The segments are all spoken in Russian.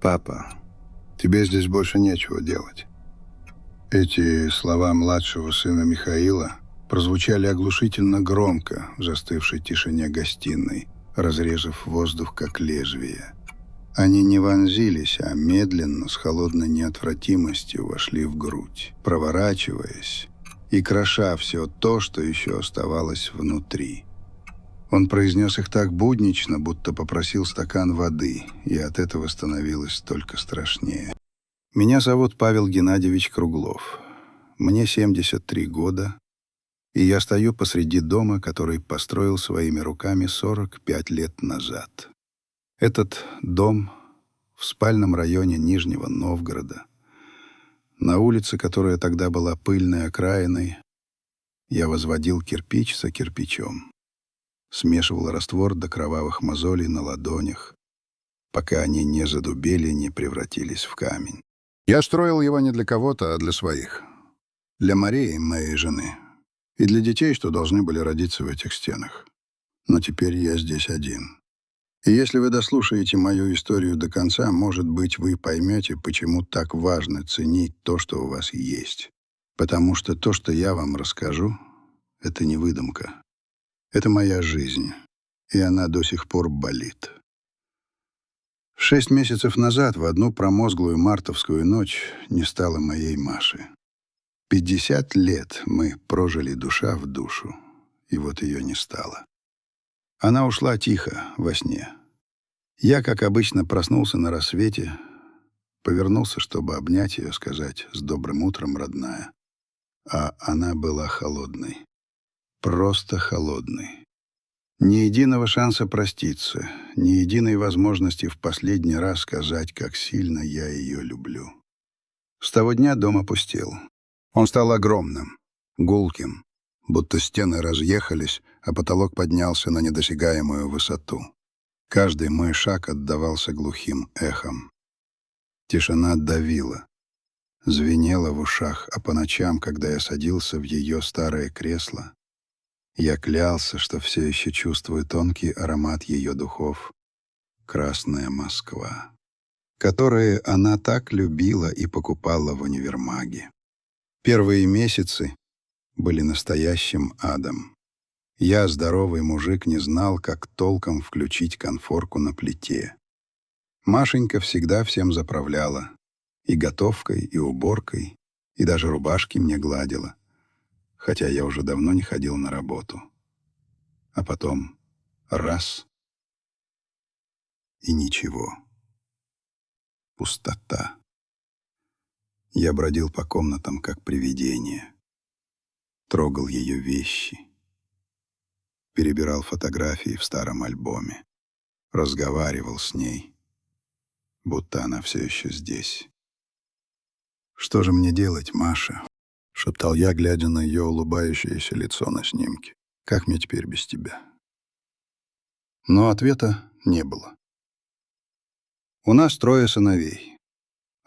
«Папа, тебе здесь больше нечего делать». Эти слова младшего сына Михаила прозвучали оглушительно громко в застывшей тишине гостиной, разрезав воздух как лезвие. Они не вонзились, а медленно, с холодной неотвратимостью вошли в грудь, проворачиваясь и кроша все то, что еще оставалось внутри. Он произнес их так буднично, будто попросил стакан воды, и от этого становилось только страшнее. «Меня зовут Павел Геннадьевич Круглов. Мне 73 года, и я стою посреди дома, который построил своими руками 45 лет назад. Этот дом в спальном районе Нижнего Новгорода, на улице, которая тогда была пыльной окраиной, я возводил кирпич за кирпичом, смешивал раствор до кровавых мозолей на ладонях, пока они не задубели, не превратились в камень. Я строил его не для кого-то, а для своих. Для Марии, моей жены, и для детей, что должны были родиться в этих стенах. Но теперь я здесь один. И если вы дослушаете мою историю до конца, может быть, вы поймете, почему так важно ценить то, что у вас есть. Потому что то, что я вам расскажу, это не выдумка. Это моя жизнь, и она до сих пор болит. 6 месяцев назад, в одну промозглую мартовскую ночь, не стало моей Маши. 50 лет мы прожили душа в душу, и вот ее не стало. Она ушла тихо, во сне. Я, как обычно, проснулся на рассвете, повернулся, чтобы обнять ее, сказать «С добрым утром, родная». А она была холодной. Просто холодной. Ни единого шанса проститься, ни единой возможности в последний раз сказать, как сильно я ее люблю. С того дня дом опустел. Он стал огромным, гулким, будто стены разъехались, а потолок поднялся на недосягаемую высоту. Каждый мой шаг отдавался глухим эхом. Тишина давила, звенела в ушах, а по ночам, когда я садился в ее старое кресло, я клялся, что все еще чувствую тонкий аромат ее духов «Красная Москва», которые она так любила и покупала в универмаге. Первые месяцы были настоящим адом. Я, здоровый мужик, не знал, как толком включить конфорку на плите. Машенька всегда всем заправляла. И готовкой, и уборкой, и даже рубашки мне гладила. Хотя я уже давно не ходил на работу. А потом раз — и ничего. Пустота. Я бродил по комнатам, как привидение. Трогал ее вещи. Перебирал фотографии в старом альбоме. Разговаривал с ней, будто она все еще здесь. «Что же мне делать, Маша?» — шептал я, глядя на ее улыбающееся лицо на снимке. «Как мне теперь без тебя?» Но ответа не было. У нас 3 сыновей.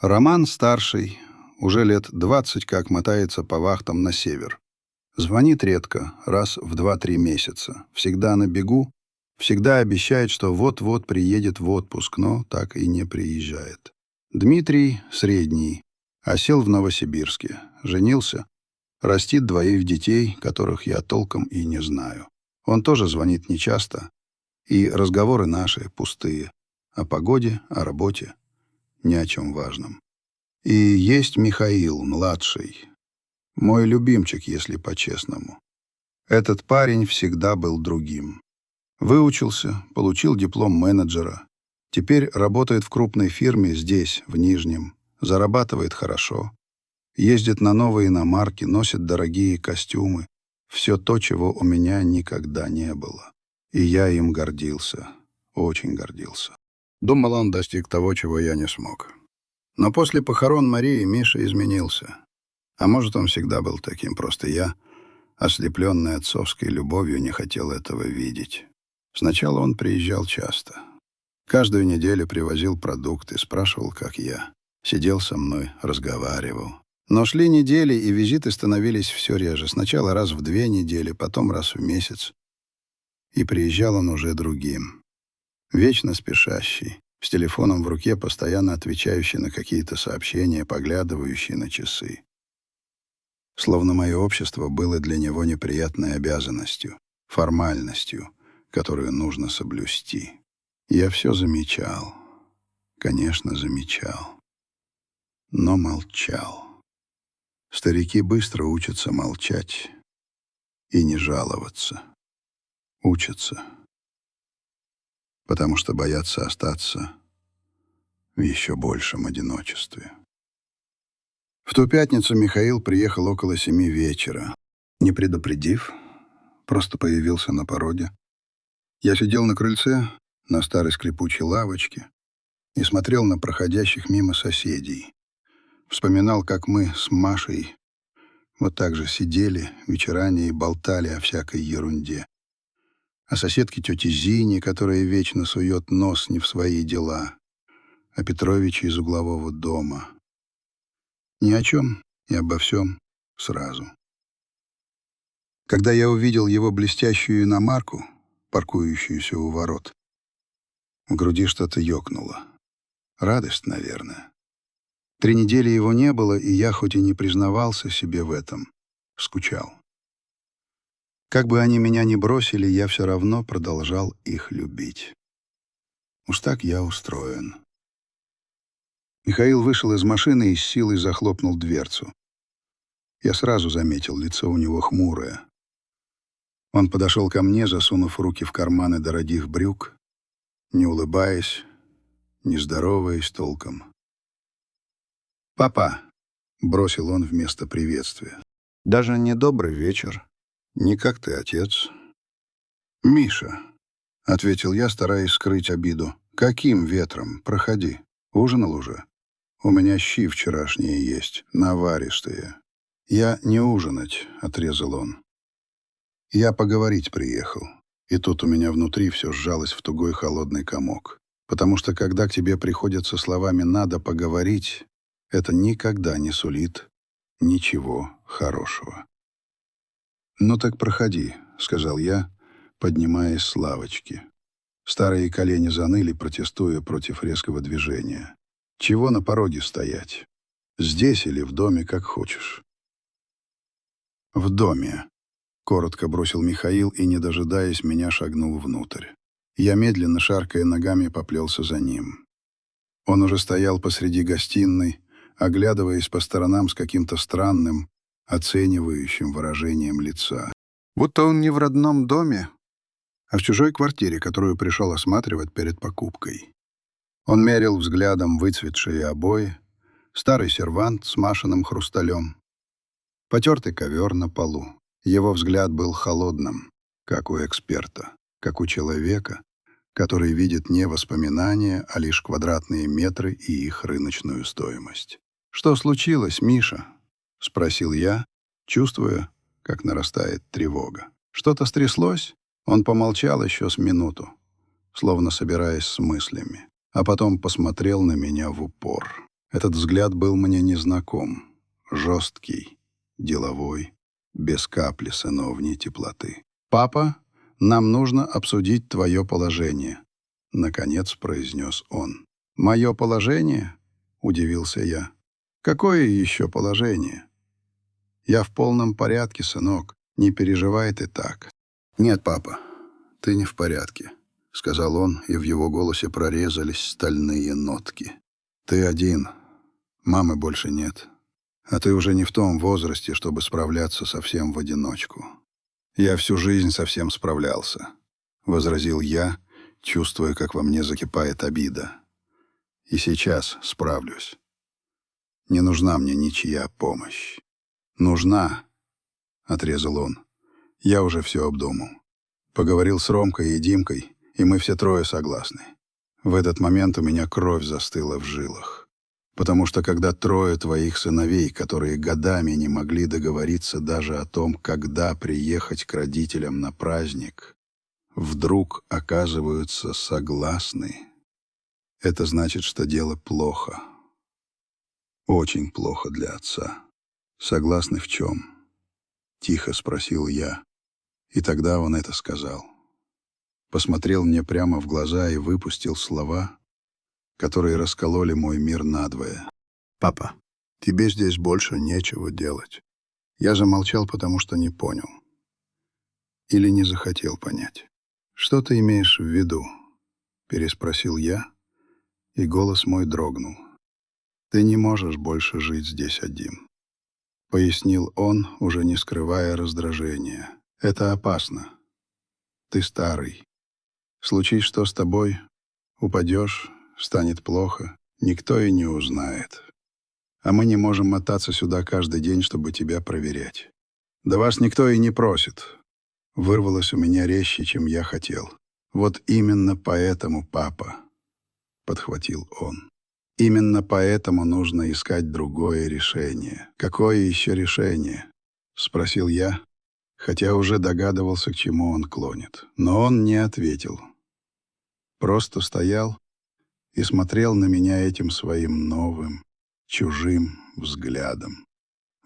Роман старший, уже лет 20 как мотается по вахтам на север. Звонит редко, раз в 2-3 месяца. Всегда на бегу, всегда обещает, что вот-вот приедет в отпуск, но так и не приезжает. Дмитрий средний, осел в Новосибирске, женился, растит 2 детей, которых я толком и не знаю. Он тоже звонит нечасто, и разговоры наши пустые. О погоде, о работе, ни о чем важном. И есть Михаил, младший. Мой любимчик, если по-честному. Этот парень всегда был другим. Выучился, получил диплом менеджера. Теперь работает в крупной фирме здесь, в Нижнем. Зарабатывает хорошо. Ездит на новые иномарки, носит дорогие костюмы. Все то, чего у меня никогда не было. И я им гордился. Очень гордился. Думал, он достиг того, чего я не смог. Но после похорон Марии Миша изменился. А может, он всегда был таким, просто я, ослепленный отцовской любовью, не хотел этого видеть. Сначала он приезжал часто. Каждую неделю привозил продукты, спрашивал, как я. Сидел со мной, разговаривал. Но шли недели, и визиты становились все реже. Сначала раз в 2 недели, потом раз в месяц. И приезжал он уже другим. Вечно спешащий, с телефоном в руке, постоянно отвечающий на какие-то сообщения, поглядывающий на часы. Словно мое общество было для него неприятной обязанностью, формальностью, которую нужно соблюсти. Я все замечал, конечно, замечал, но молчал. Старики быстро учатся молчать и не жаловаться. Учатся, потому что боятся остаться в еще большем одиночестве. В ту пятницу Михаил приехал около 7 вечера. Не предупредив, просто появился на пороге. Я сидел на крыльце, на старой скрипучей лавочке, и смотрел на проходящих мимо соседей. Вспоминал, как мы с Машей вот так же сидели вечерами и болтали о всякой ерунде. О соседке тети Зине, которая вечно сует нос не в свои дела, о Петровиче из углового дома. Ни о чем и обо всем сразу. Когда я увидел его блестящую иномарку, паркующуюся у ворот, в груди что-то ёкнуло. Радость, наверное. 3 недели его не было, и я, хоть и не признавался себе в этом, скучал. Как бы они меня ни бросили, я все равно продолжал их любить. Уж так я устроен. Михаил вышел из машины и с силой захлопнул дверцу. Я сразу заметил, лицо у него хмурое. Он подошел ко мне, засунув руки в карманы дорогих брюк, не улыбаясь, не здороваясь толком. «Папа», — бросил он вместо приветствия, — «даже не добрый вечер, не как ты, отец». «Миша», — ответил я, стараясь скрыть обиду, — «каким ветром? Проходи. Ужинал уже? У меня щи вчерашние есть, наваристые». «Я не ужинать», — отрезал он. «Я поговорить приехал». И тут у меня внутри все сжалось в тугой холодный комок. Потому что когда к тебе приходят словами «надо поговорить», это никогда не сулит ничего хорошего. «Ну так проходи», — сказал я, поднимаясь с лавочки. Старые колени заныли, протестуя против резкого движения. «Чего на пороге стоять? Здесь или в доме, как хочешь». «В доме», — коротко бросил Михаил и, не дожидаясь меня, шагнул внутрь. Я медленно, шаркая ногами, поплелся за ним. Он уже стоял посреди гостиной, оглядываясь по сторонам с каким-то странным, оценивающим выражением лица. Будто он не в родном доме, а в чужой квартире, которую пришел осматривать перед покупкой. Он мерил взглядом выцветшие обои, старый сервант с машинным хрусталем, потертый ковер на полу. Его взгляд был холодным, как у эксперта, как у человека, который видит не воспоминания, а лишь квадратные метры и их рыночную стоимость. «Что случилось, Миша?» — спросил я, чувствуя, как нарастает тревога. «Что-то стряслось?» Он помолчал еще с минуту, словно собираясь с мыслями, а потом посмотрел на меня в упор. Этот взгляд был мне незнаком, жесткий, деловой, без капли сыновней теплоты. «Папа, нам нужно обсудить твое положение», — наконец произнес он. «Мое положение?» — удивился я. «Какое еще положение?» «Я в полном порядке, сынок, не переживай ты так». «Нет, папа, ты не в порядке», — сказал он, и в его голосе прорезались стальные нотки. «Ты один, мамы больше нет, а ты уже не в том возрасте, чтобы справляться совсем в одиночку». «Я всю жизнь совсем справлялся», — возразил я, чувствуя, как во мне закипает обида. «И сейчас справлюсь. Не нужна мне ничья помощь». «Нужна», — отрезал он. «Я уже все обдумал. Поговорил с Ромкой и Димкой, и мы все трое согласны. В этот момент у меня кровь застыла в жилах. Потому что когда 3 твоих сыновей, которые годами не могли договориться даже о том, когда приехать к родителям на праздник, вдруг оказываются согласны, это значит, что дело плохо. Очень плохо для отца. Согласны в чем?» — тихо спросил я. И тогда он это сказал. Посмотрел мне прямо в глаза и выпустил слова, которые раскололи мой мир надвое. «Папа, тебе здесь больше нечего делать». Я замолчал, потому что не понял. Или не захотел понять. «Что ты имеешь в виду?» — переспросил я, и голос мой дрогнул. «Ты не можешь больше жить здесь один», — пояснил он, уже не скрывая раздражения. «Это опасно. Ты старый. Случись что с тобой, упадешь, станет плохо, никто и не узнает. А мы не можем мотаться сюда каждый день, чтобы тебя проверять. Да вас никто и не просит». Вырвалось у меня резче, чем я хотел. «Вот именно поэтому, папа», — подхватил он. «Именно поэтому нужно искать другое решение». «Какое еще решение?» — спросил я, хотя уже догадывался, к чему он клонит. Но он не ответил. Просто стоял и смотрел на меня этим своим новым, чужим взглядом.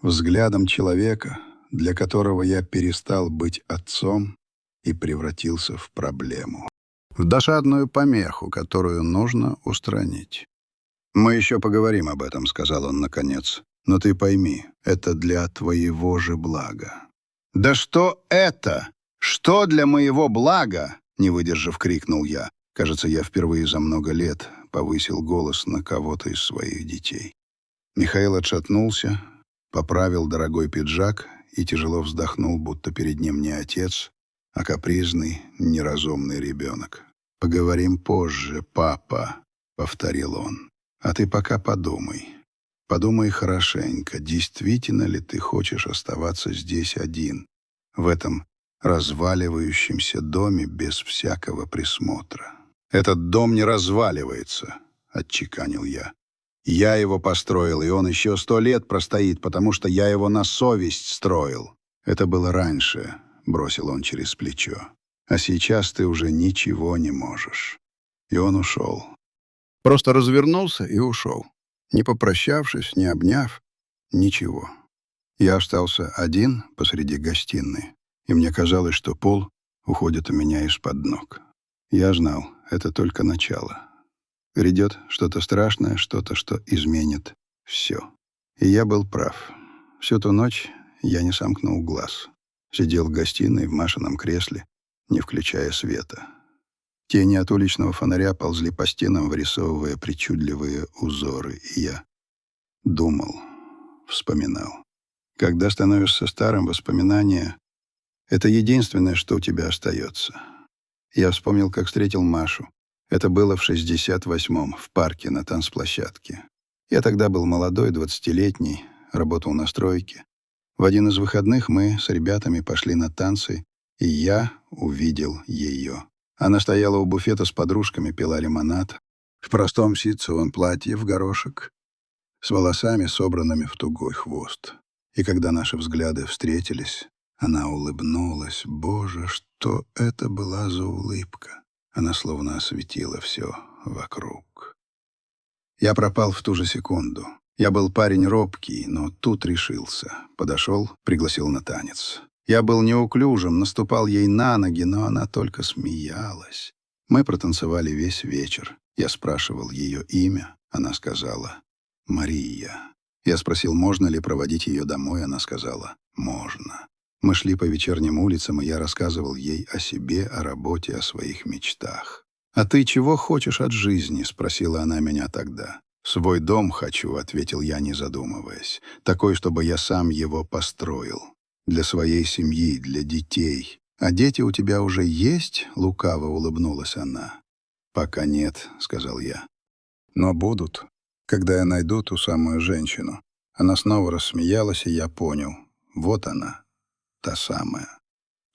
Взглядом человека, для которого я перестал быть отцом и превратился в проблему. В досадную помеху, которую нужно устранить. «Мы еще поговорим об этом», — сказал он наконец. «Но ты пойми, это для твоего же блага». «Да что это? Что для моего блага?» — не выдержав, крикнул я. Кажется, я впервые за много лет повысил голос на кого-то из своих детей. Михаил отшатнулся, поправил дорогой пиджак и тяжело вздохнул, будто перед ним не отец, а капризный, неразумный ребенок. «Поговорим позже, папа», — повторил он. «А ты пока подумай. Подумай хорошенько, действительно ли ты хочешь оставаться здесь один, в этом разваливающемся доме без всякого присмотра». «Этот дом не разваливается», — отчеканил я. «Я его построил, и он еще 100 лет простоит, потому что я его на совесть строил». «Это было раньше», — бросил он через плечо. «А сейчас ты уже ничего не можешь». И он ушел. Просто развернулся и ушел. Не попрощавшись, не обняв, ничего. Я остался один посреди гостиной, и мне казалось, что пол уходит у меня из-под ног. Я знал, это только начало. Грядет что-то страшное, что-то, что изменит все. И я был прав. Всю ту ночь я не сомкнул глаз. Сидел в гостиной в Машином кресле, не включая света. Тени от уличного фонаря ползли по стенам, вырисовывая причудливые узоры. И я думал, вспоминал. Когда становишься старым, воспоминания — это единственное, что у тебя остается. Я вспомнил, как встретил Машу. Это было в 68-м, в парке на танцплощадке. Я тогда был молодой, 20-летний, работал на стройке. В один из выходных мы с ребятами пошли на танцы, и я увидел ее. Она стояла у буфета с подружками, пила лимонад. В простом ситцевом платье в горошек, с волосами, собранными в тугой хвост. И когда наши взгляды встретились, она улыбнулась. Боже, что это была за улыбка! Она словно осветила все вокруг. Я пропал в ту же секунду. Я был парень робкий, но тут решился. Подошел, пригласил на танец. Я был неуклюжим, наступал ей на ноги, но она только смеялась. Мы протанцевали весь вечер. Я спрашивал ее имя. Она сказала «Мария». Я спросил, можно ли проводить ее домой. Она сказала «Можно». Мы шли по вечерним улицам, и я рассказывал ей о себе, о работе, о своих мечтах. «А ты чего хочешь от жизни?» — спросила она меня тогда. «Свой дом хочу», — ответил я, не задумываясь. «Такой, чтобы я сам его построил. Для своей семьи, для детей. А дети у тебя уже есть?» — лукаво улыбнулась она. «Пока нет», — сказал я. «Но будут, когда я найду ту самую женщину». Она снова рассмеялась, и я понял. Вот она, та самая.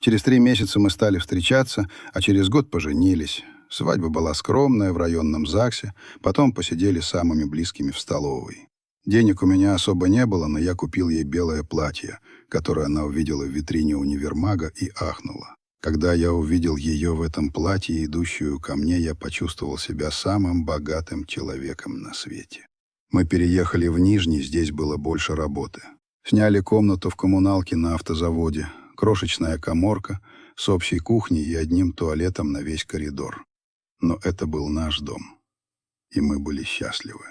Через 3 месяца мы стали встречаться, а через год поженились. Свадьба была скромная, в районном ЗАГСе, потом посидели с самыми близкими в столовой. Денег у меня особо не было, но я купил ей белое платье, которое она увидела в витрине универмага, и ахнула. Когда я увидел ее в этом платье, идущую ко мне, я почувствовал себя самым богатым человеком на свете. Мы переехали в Нижний, здесь было больше работы. Сняли комнату в коммуналке на автозаводе, крошечная каморка с общей кухней и одним туалетом на весь коридор. Но это был наш дом. и мы были счастливы.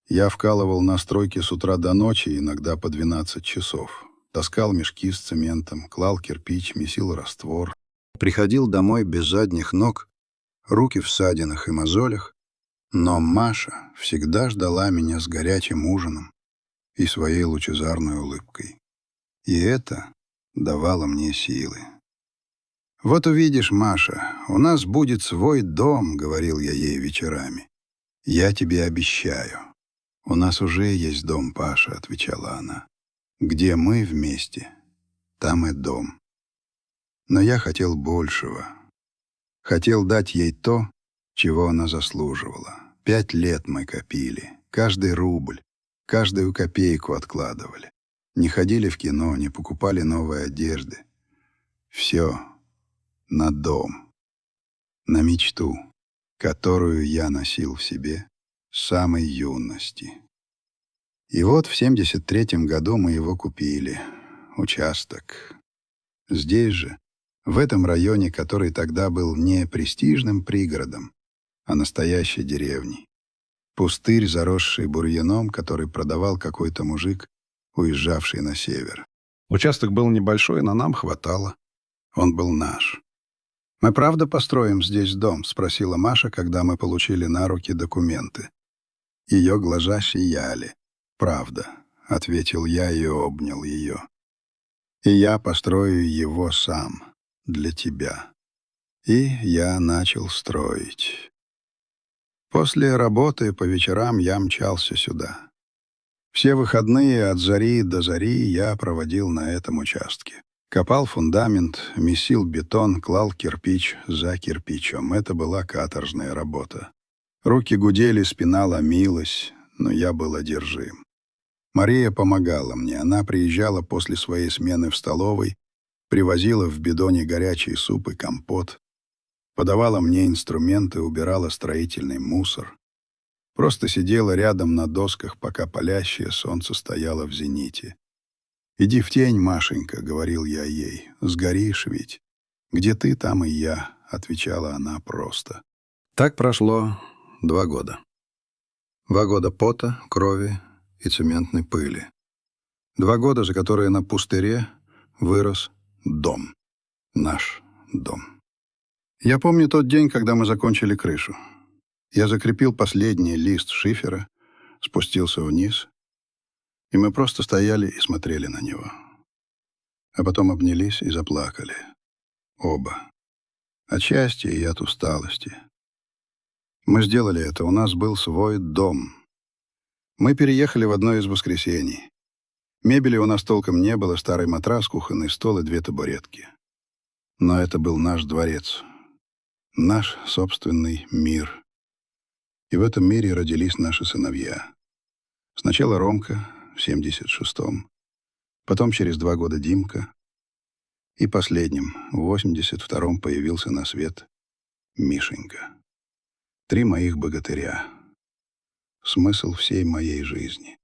Я вкалывал на стройке с утра до ночи, иногда по 12 часов. Таскал мешки с цементом, клал кирпич, месил раствор. Приходил домой без задних ног, руки в ссадинах и мозолях. Но Маша всегда ждала меня с горячим ужином и своей лучезарной улыбкой. И это давало мне силы. «Вот увидишь, Маша, у нас будет свой дом», — говорил я ей вечерами. «Я тебе обещаю». «У нас уже есть дом, Паша», — отвечала она. «Где мы вместе, там и дом». Но я хотел большего. Хотел дать ей то, чего она заслуживала. 5 лет мы копили, каждый рубль, каждую копейку откладывали. Не ходили в кино, не покупали новой одежды. Все на дом, на мечту, которую я носил в себе с самой юности. И вот в 73-м году мы его купили. Участок. Здесь же, в этом районе, который тогда был не престижным пригородом, а настоящей деревней. Пустырь, заросший бурьяном, который продавал какой-то мужик, уезжавший на север. Участок был небольшой, но нам хватало. Он был наш. «Мы правда построим здесь дом?» — спросила Маша, когда мы получили на руки документы. Ее глаза сияли. «Правда», — ответил я и обнял ее. «И я построю его сам, для тебя». И я начал строить. После работы по вечерам я мчался сюда. Все выходные от зари до зари я проводил на этом участке. Копал фундамент, месил бетон, клал кирпич за кирпичом. Это была каторжная работа. Руки гудели, спина ломилась, но я был одержим. Мария помогала мне. Она приезжала после своей смены в столовой, привозила в бидоне горячий суп и компот, подавала мне инструменты, убирала строительный мусор. Просто сидела рядом на досках, пока палящее солнце стояло в зените. «Иди в тень, Машенька», — говорил я ей, — «сгоришь ведь». «Где ты, там и я», — отвечала она просто. Так прошло 2 года. 2 года пота, крови и цементной пыли. 2 года, за которые на пустыре вырос дом. Наш дом. Я помню тот день, когда мы закончили крышу. Я закрепил последний лист шифера, спустился вниз, и мы просто стояли и смотрели на него. А потом обнялись и заплакали. Оба. От счастья и от усталости. Мы сделали это, у нас был свой дом. Мы переехали в одно из воскресений. Мебели у нас толком не было, старый матрас, кухонный стол и 2 табуретки. Но это был наш дворец. Наш собственный мир. И в этом мире родились наши сыновья. Сначала Ромка в 76-м, потом через 2 года Димка, и последним, в 82-м, появился на свет Мишенька. 3 моих богатыря. Смысл всей моей жизни.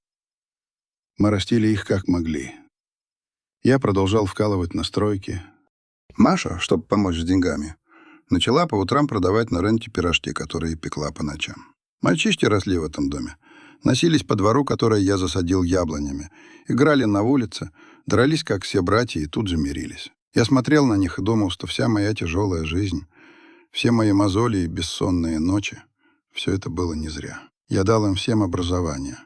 Мы растили их как могли. Я продолжал вкалывать на стройке. Маша, чтобы помочь с деньгами, начала по утрам продавать на рынке пирожки, которые пекла по ночам. Мальчишки росли в этом доме. Носились по двору, который я засадил яблонями. Играли на улице, дрались, как все братья, и тут же мирились. Я смотрел на них и думал, что вся моя тяжелая жизнь, все мои мозоли и бессонные ночи, все это было не зря. Я дал им всем образование.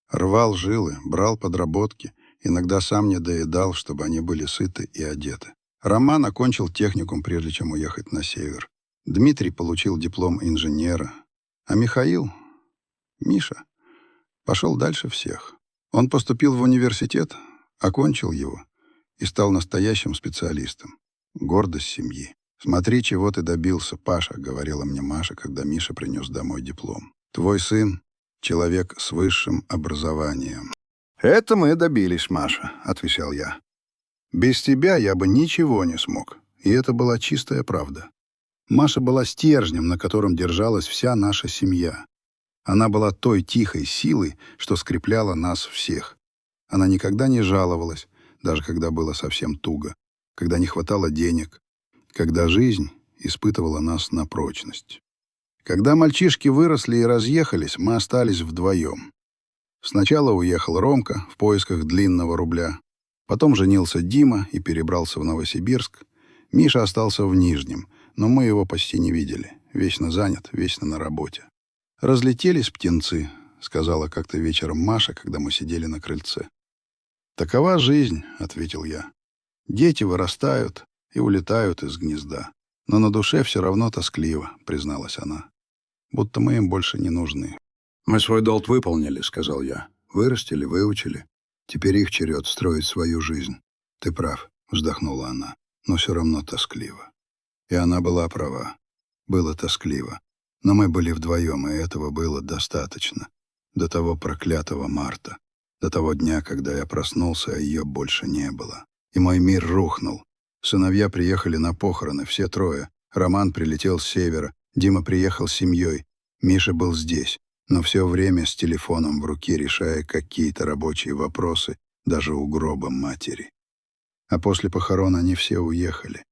Рвал жилы, брал подработки, иногда сам не доедал, чтобы они были сыты и одеты. Роман окончил техникум, прежде чем уехать на север. Дмитрий получил диплом инженера. А Михаил, Миша, пошел дальше всех. Он поступил в университет, окончил его и стал настоящим специалистом. Гордость семьи. «Смотри, чего ты добился, Паша», — говорила мне Маша, когда Миша принес домой диплом. «Твой сын — человек с высшим образованием». «Это мы добились, Маша», — отвечал я. «Без тебя я бы ничего не смог». И это была чистая правда. Маша была стержнем, на котором держалась вся наша семья. Она была той тихой силой, что скрепляла нас всех. Она никогда не жаловалась, даже когда было совсем туго, когда не хватало денег, когда жизнь испытывала нас на прочность. Когда мальчишки выросли и разъехались, мы остались вдвоем. Сначала уехал Ромка в поисках длинного рубля. Потом женился Дима и перебрался в Новосибирск. Миша остался в Нижнем, но мы его почти не видели. Вечно занят, вечно на работе. «Разлетелись птенцы», — сказала как-то вечером Маша, когда мы сидели на крыльце. «Такова жизнь», — ответил я. «Дети вырастают и улетают из гнезда. Но на душе все равно тоскливо», — призналась она. «Будто мы им больше не нужны». «Мы свой долг выполнили», — сказал я. «Вырастили, выучили. Теперь их черед строить свою жизнь». «Ты прав», — вздохнула она, — «но все равно тоскливо». И она была права. Было тоскливо. Но мы были вдвоем, и этого было достаточно. До того проклятого марта. До того дня, когда я проснулся, а ее больше не было. И мой мир рухнул. Сыновья приехали на похороны, все трое. Роман прилетел с севера. Дима приехал с семьей. Миша был здесь, но все время с телефоном в руке, решая какие-то рабочие вопросы, даже у гроба матери. А после похорон они все уехали.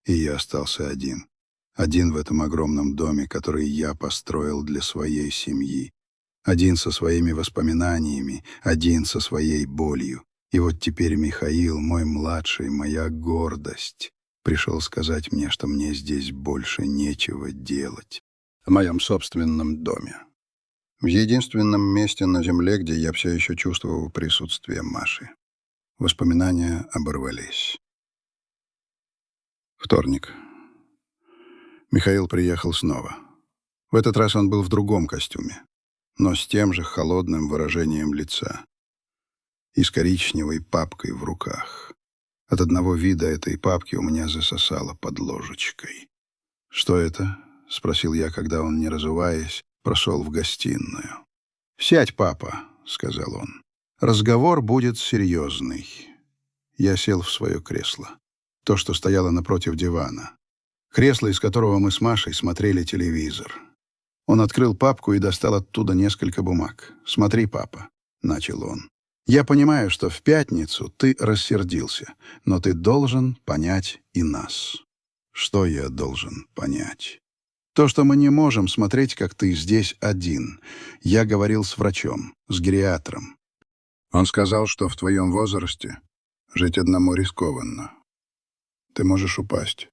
И я остался один. Один в этом огромном доме, который я построил для своей семьи. Один со своими воспоминаниями, один со своей болью. И вот теперь Михаил, мой младший, моя гордость, пришел сказать мне, что мне здесь больше нечего делать. В моем собственном доме. В единственном месте на земле, где я все еще чувствовал присутствие Маши. Воспоминания оборвались. Вторник. Михаил приехал снова. В этот раз он был в другом костюме, но с тем же холодным выражением лица и с коричневой папкой в руках. От одного вида этой папки у меня засосало под ложечкой. «Что это?» — спросил я, когда он, не разуваясь, прошел в гостиную. «Сядь, папа», — сказал он. «Разговор будет серьезный». Я сел в свое кресло. То, что стояло напротив дивана. Кресло, из которого мы с Машей смотрели телевизор. Он открыл папку и достал оттуда несколько бумаг. «Смотри, папа», — начал он. «Я понимаю, что в пятницу ты рассердился, но ты должен понять и нас». «Что я должен понять?» «То, что мы не можем смотреть, как ты здесь один. Я говорил с врачом, с гериатром. Он сказал, что в твоем возрасте жить одному рискованно. Ты можешь упасть.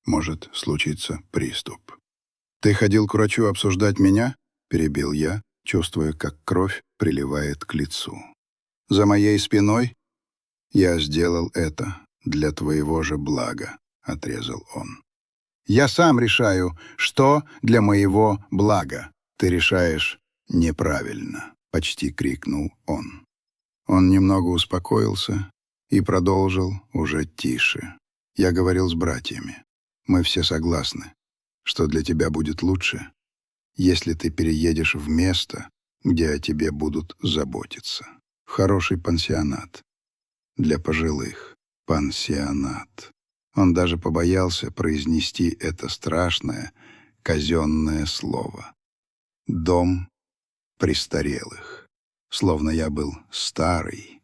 Может случиться приступ». «Ты ходил к врачу обсуждать меня?» — перебил я, чувствуя, как кровь приливает к лицу. «За моей спиной?» «Я сделал это для твоего же блага», — отрезал он. «Я сам решаю, что для моего блага. Ты решаешь неправильно», — почти крикнул он. Он немного успокоился и продолжил уже тише. «Я говорил с братьями. Мы все согласны, что для тебя будет лучше, если ты переедешь в место, где о тебе будут заботиться. В хороший пансионат. Для пожилых. Пансионат». Он даже побоялся произнести это страшное казенное слово. «Дом престарелых». Словно я был старой,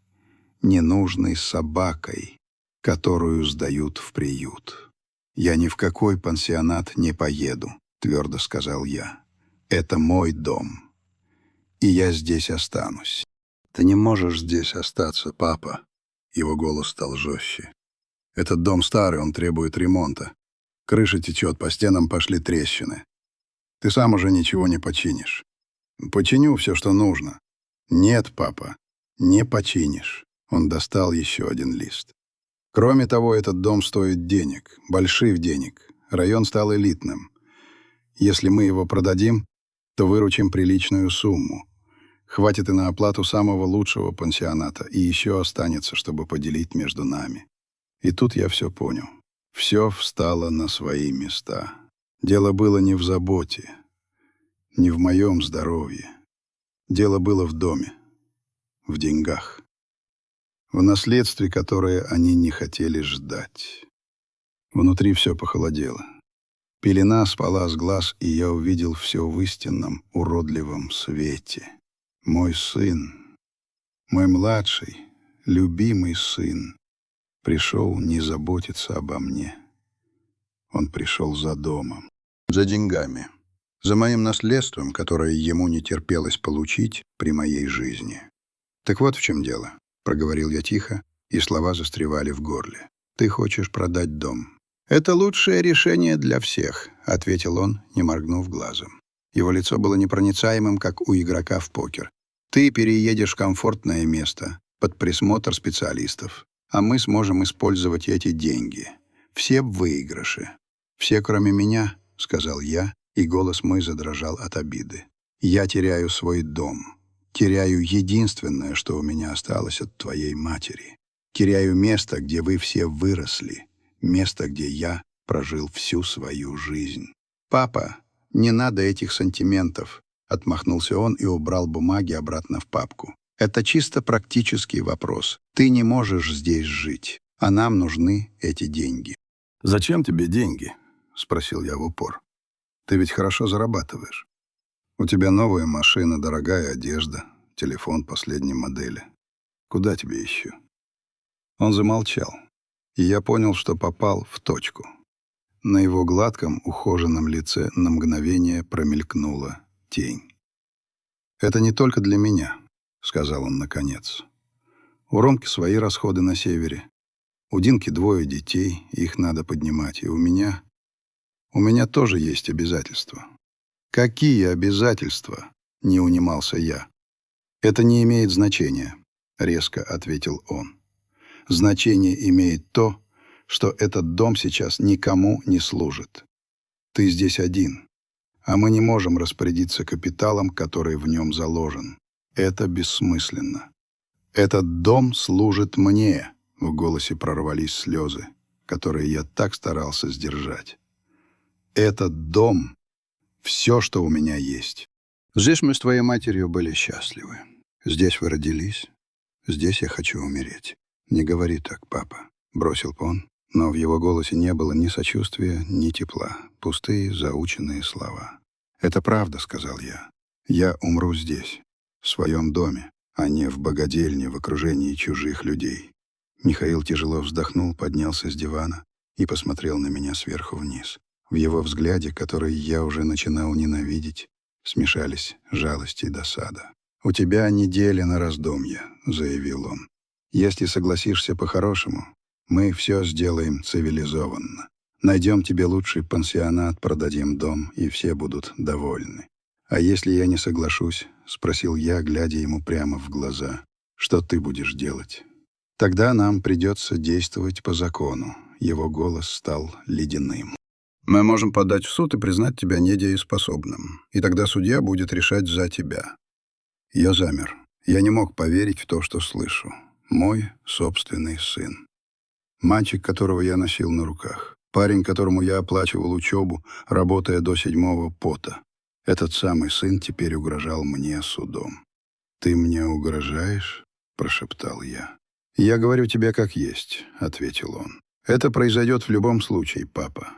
ненужной собакой, которую сдают в приют. «Я ни в какой пансионат не поеду», — твердо сказал я. «Это мой дом, и я здесь останусь». «Ты не можешь здесь остаться, папа». Его голос стал жестче. «Этот дом старый, он требует ремонта. Крыша течет, по стенам пошли трещины. Ты сам уже ничего не починишь». «Починю все, что нужно». «Нет, папа, не починишь». Он достал еще один лист. «Кроме того, этот дом стоит денег, больших денег. Район стал элитным. Если мы его продадим, то выручим приличную сумму. Хватит и на оплату самого лучшего пансионата, и еще останется, чтобы поделить между нами». И тут я все понял. Все встало на свои места. Дело было не в заботе, не в моем здоровье. Дело было в доме, в деньгах, в наследстве, которое они не хотели ждать. Внутри все похолодело. Пелена спала с глаз, и я увидел все в истинном, уродливом свете. Мой сын, мой младший, любимый сын, пришел не заботиться обо мне. Он пришел за домом, за деньгами. За моим наследством, которое ему не терпелось получить при моей жизни. «Так вот в чем дело», — проговорил я тихо, и слова застревали в горле. «Ты хочешь продать дом». «Это лучшее решение для всех», — ответил он, не моргнув глазом. Его лицо было непроницаемым, как у игрока в покер. «Ты переедешь в комфортное место, под присмотр специалистов, а мы сможем использовать эти деньги. Все в выигрыше. Все, кроме меня», — сказал я, и голос мой задрожал от обиды. «Я теряю свой дом. Теряю единственное, что у меня осталось от твоей матери. Теряю место, где вы все выросли. Место, где я прожил всю свою жизнь». «Папа, не надо этих сантиментов», — отмахнулся он и убрал бумаги обратно в папку. «Это чисто практический вопрос. Ты не можешь здесь жить, а нам нужны эти деньги». «Зачем тебе деньги?» — спросил я в упор. «Ты ведь хорошо зарабатываешь. У тебя новая машина, дорогая одежда, телефон последней модели. Куда тебе еще?» Он замолчал, и я понял, что попал в точку. На его гладком, ухоженном лице на мгновение промелькнула тень. «Это не только для меня», — сказал он наконец. «У Ромки свои расходы на севере. У Динки 2 детей, их надо поднимать. И у меня тоже есть обязательства». «Какие обязательства?» — не унимался я. «Это не имеет значения», — резко ответил он. «Значение имеет то, что этот дом сейчас никому не служит. Ты здесь один, а мы не можем распорядиться капиталом, который в нем заложен. Это бессмысленно. Этот дом служит мне», — в голосе прорвались слезы, которые я так старался сдержать. «Этот дом — все, что у меня есть. Здесь мы с твоей матерью были счастливы. Здесь вы родились. Здесь я хочу умереть. Не говори так, папа», — бросил он, но в его голосе не было ни сочувствия, ни тепла. Пустые, заученные слова. «Это правда», — сказал я. «Я умру здесь, в своем доме, а не в богадельне в окружении чужих людей». Михаил тяжело вздохнул, поднялся с дивана и посмотрел на меня сверху вниз. В его взгляде, который я уже начинал ненавидеть, смешались жалость и досада. «У тебя неделя на раздумье», — заявил он. «Если согласишься по-хорошему, мы все сделаем цивилизованно. Найдем тебе лучший пансионат, продадим дом, и все будут довольны. А если я не соглашусь?» — спросил я, глядя ему прямо в глаза. «Что ты будешь делать?» «Тогда нам придется действовать по закону». Его голос стал ледяным. «Мы можем подать в суд и признать тебя недееспособным. И тогда судья будет решать за тебя». Я замер. Я не мог поверить в то, что слышу. Мой собственный сын. Мальчик, которого я носил на руках. Парень, которому я оплачивал учебу, работая до 7-го пота. Этот самый сын теперь угрожал мне судом. «Ты мне угрожаешь?» — прошептал я. «Я говорю тебе как есть», — ответил он. «Это произойдет в любом случае, папа.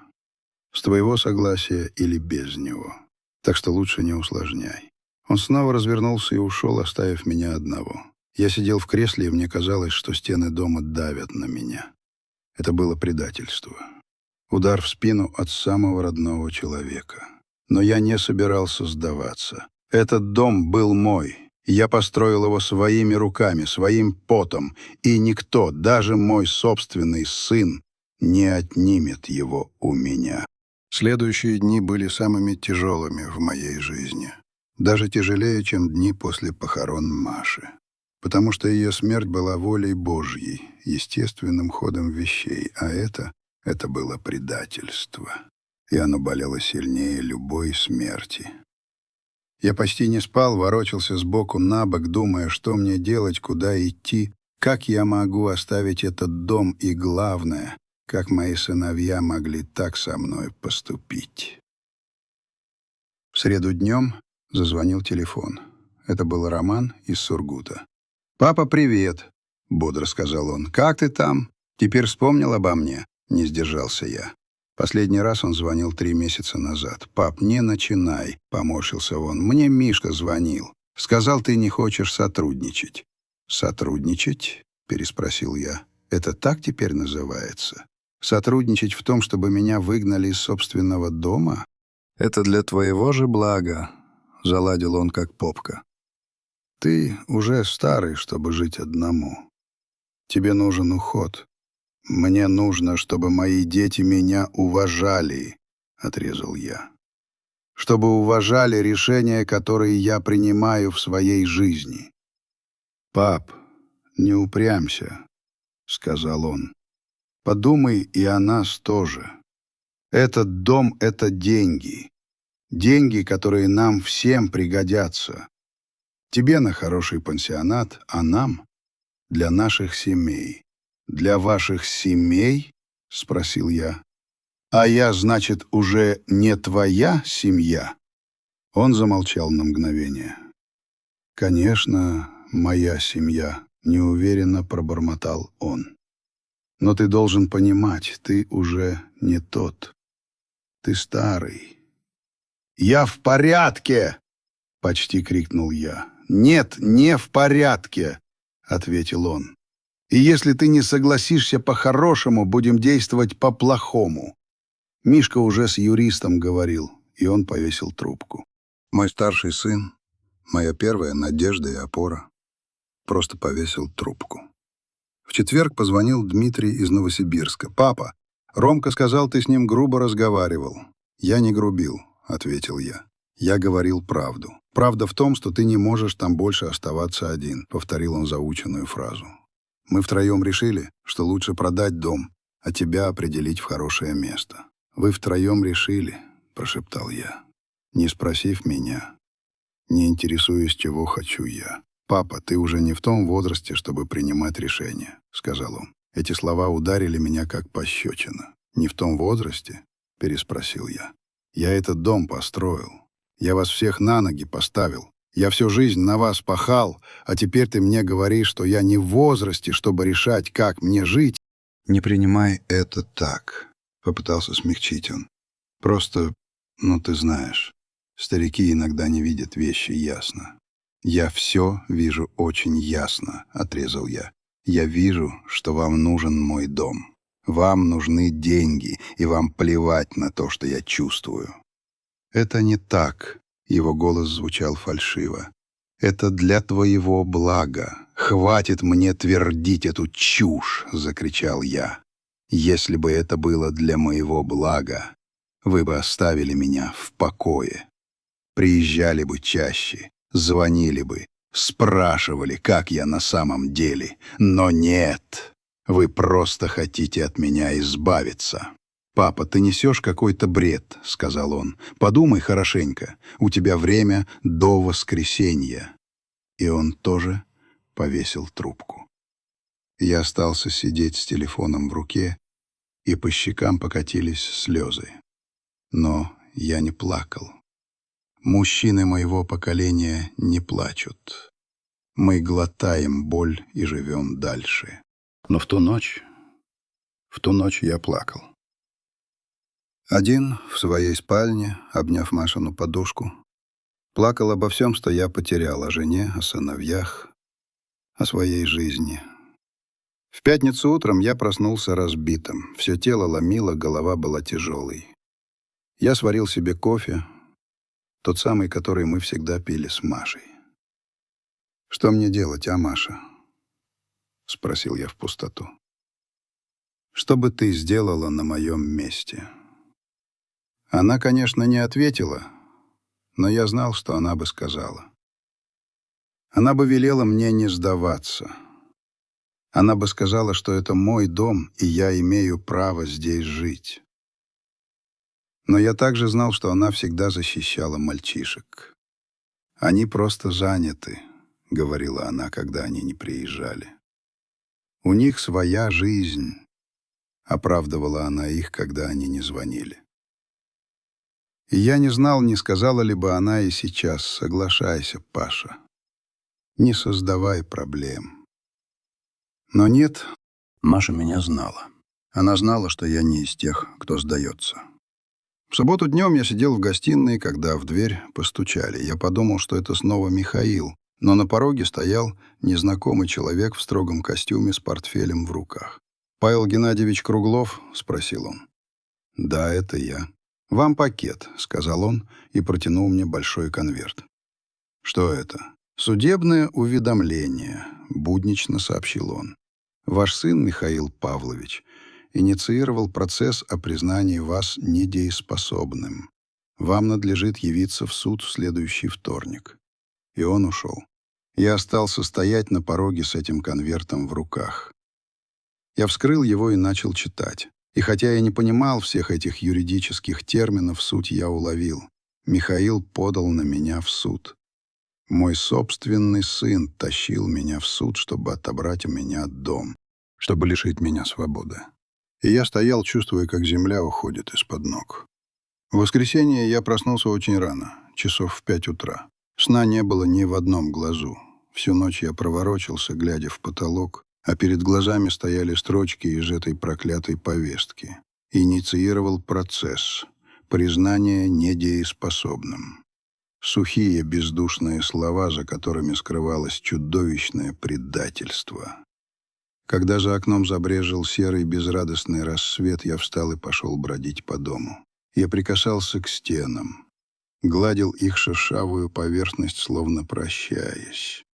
С твоего согласия или без него. Так что лучше не усложняй». Он снова развернулся и ушел, оставив меня одного. Я сидел в кресле, и мне казалось, что стены дома давят на меня. Это было предательство. Удар в спину от самого родного человека. Но я не собирался сдаваться. Этот дом был мой. Я построил его своими руками, своим потом, и никто, даже мой собственный сын, не отнимет его у меня. Следующие дни были самыми тяжелыми в моей жизни. Даже тяжелее, чем дни после похорон Маши. Потому что ее смерть была волей Божьей, естественным ходом вещей, а это было предательство. И оно болело сильнее любой смерти. Я почти не спал, ворочался сбоку на бок, думая, что мне делать, куда идти, как я могу оставить этот дом и, главное, как мои сыновья могли так со мной поступить. В среду днем зазвонил телефон. Это был Роман из Сургута. «Папа, привет!» — бодро сказал он. «Как ты там? Теперь вспомнил обо мне?» — не сдержался я. Последний раз он звонил 3 месяца назад. «Пап, не начинай», — поморщился он. «Мне Мишка звонил. Сказал, ты не хочешь сотрудничать». «Сотрудничать?» — переспросил я. «Это так теперь называется? Сотрудничать в том, чтобы меня выгнали из собственного дома?» «Это для твоего же блага», — заладил он как попка. «Ты уже старый, чтобы жить одному. Тебе нужен уход. Мне нужно, чтобы мои дети меня уважали», — отрезал я. «Чтобы уважали решения, которые я принимаю в своей жизни». «Пап, не упрямься», — сказал он. «Подумай и о нас тоже. Этот дом — это деньги. Деньги, которые нам всем пригодятся. Тебе на хороший пансионат, а нам — для наших семей». «Для ваших семей?» — спросил я. «А я, значит, уже не твоя семья?» Он замолчал на мгновение. «Конечно, моя семья», — неуверенно пробормотал он. «Но ты должен понимать, ты уже не тот. Ты старый». «Я в порядке!» — почти крикнул я. «Нет, не в порядке!» — ответил он. «И если ты не согласишься по-хорошему, будем действовать по-плохому». Мишка уже с юристом говорил, и он повесил трубку. Мой старший сын, моя первая надежда и опора, просто повесил трубку. В четверг позвонил Дмитрий из Новосибирска. «Папа, Ромка сказал, ты с ним грубо разговаривал». «Я не грубил», — ответил я. «Я говорил правду. Правда в том, что ты не можешь там больше оставаться один», — повторил он заученную фразу. «Мы втроем решили, что лучше продать дом, а тебя определить в хорошее место». «Вы втроем решили», — прошептал я, не спросив меня, не интересуясь, чего хочу я. «Папа, ты уже не в том возрасте, чтобы принимать решения», — сказал он. Эти слова ударили меня как пощечина. «Не в том возрасте?» — переспросил я. «Я этот дом построил. Я вас всех на ноги поставил. Я всю жизнь на вас пахал, а теперь ты мне говоришь, что я не в возрасте, чтобы решать, как мне жить». «Не принимай это так», — попытался смягчить он. «Просто, ты знаешь, старики иногда не видят вещи ясно». «Я все вижу очень ясно», — отрезал я. «Я вижу, что вам нужен мой дом. Вам нужны деньги, и вам плевать на то, что я чувствую». «Это не так», — его голос звучал фальшиво. «Это для твоего блага. Хватит мне твердить эту чушь», — закричал я. «Если бы это было для моего блага, вы бы оставили меня в покое. Приезжали бы чаще, звонили бы, спрашивали, как я на самом деле. Но нет, вы просто хотите от меня избавиться». «Папа, ты несешь какой-то бред», — сказал он. «Подумай хорошенько. У тебя время до воскресенья». И он тоже повесил трубку. Я остался сидеть с телефоном в руке, и по щекам покатились слезы. Но я не плакал. Мужчины моего поколения не плачут. Мы глотаем боль и живем дальше. Но в ту ночь я плакал. Один в своей спальне, обняв Машину подушку, плакал обо всем, что я потерял: о жене, о сыновьях, о своей жизни. В пятницу утром я проснулся разбитым. Все тело ломило, голова была тяжелой. Я сварил себе кофе, тот самый, который мы всегда пили с Машей. «Что мне делать, а, Маша?» — спросил я в пустоту. «Что бы ты сделала на моем месте?» Она, конечно, не ответила, но я знал, что она бы сказала. Она бы велела мне не сдаваться. Она бы сказала, что это мой дом, и я имею право здесь жить. Но я также знал, что она всегда защищала мальчишек. «Они просто заняты», — говорила она, когда они не приезжали. «У них своя жизнь», — оправдывала она их, когда они не звонили. И я не знал, не сказала ли бы она и сейчас: «Соглашайся, Паша, не создавай проблем». Но нет, Маша меня знала. Она знала, что я не из тех, кто сдается. В субботу днем я сидел в гостиной, когда в дверь постучали. Я подумал, что это снова Михаил, но на пороге стоял незнакомый человек в строгом костюме с портфелем в руках. «Павел Геннадьевич Круглов?» — спросил он. «Да, это я». «Вам пакет», — сказал он и протянул мне большой конверт. «Что это?» «Судебное уведомление», — буднично сообщил он. «Ваш сын Михаил Павлович инициировал процесс о признании вас недееспособным. Вам надлежит явиться в суд в следующий вторник». И он ушел. Я остался стоять на пороге с этим конвертом в руках. Я вскрыл его и начал читать. И хотя я не понимал всех этих юридических терминов, суть я уловил. Михаил подал на меня в суд. Мой собственный сын тащил меня в суд, чтобы отобрать у меня дом, чтобы лишить меня свободы. И я стоял, чувствуя, как земля уходит из-под ног. В воскресенье я проснулся очень рано, часов в 5 утра. Сна не было ни в одном глазу. Всю ночь я проворочился, глядя в потолок, а перед глазами стояли строчки из этой проклятой повестки. Инициировал процесс. Признание недееспособным. Сухие бездушные слова, за которыми скрывалось чудовищное предательство. Когда за окном забрезжил серый безрадостный рассвет, я встал и пошел бродить по дому. Я прикасался к стенам, гладил их шершавую поверхность, словно прощаясь.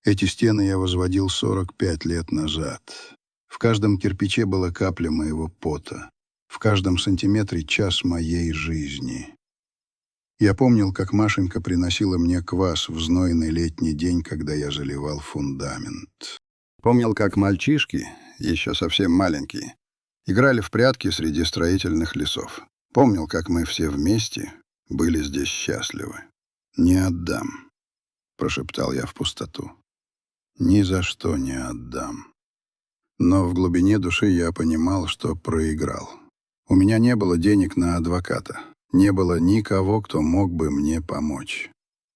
Эти стены я возводил 45 лет назад. В каждом кирпиче была капля моего пота, в каждом сантиметре час моей жизни. Я помнил, как Машенька приносила мне квас в знойный летний день, когда я заливал фундамент. Помнил, как мальчишки, еще совсем маленькие, играли в прятки среди строительных лесов. Помнил, как мы все вместе были здесь счастливы. «Не отдам», — прошептал я в пустоту. «Ни за что не отдам». Но в глубине души я понимал, что проиграл. У меня не было денег на адвоката. Не было никого, кто мог бы мне помочь.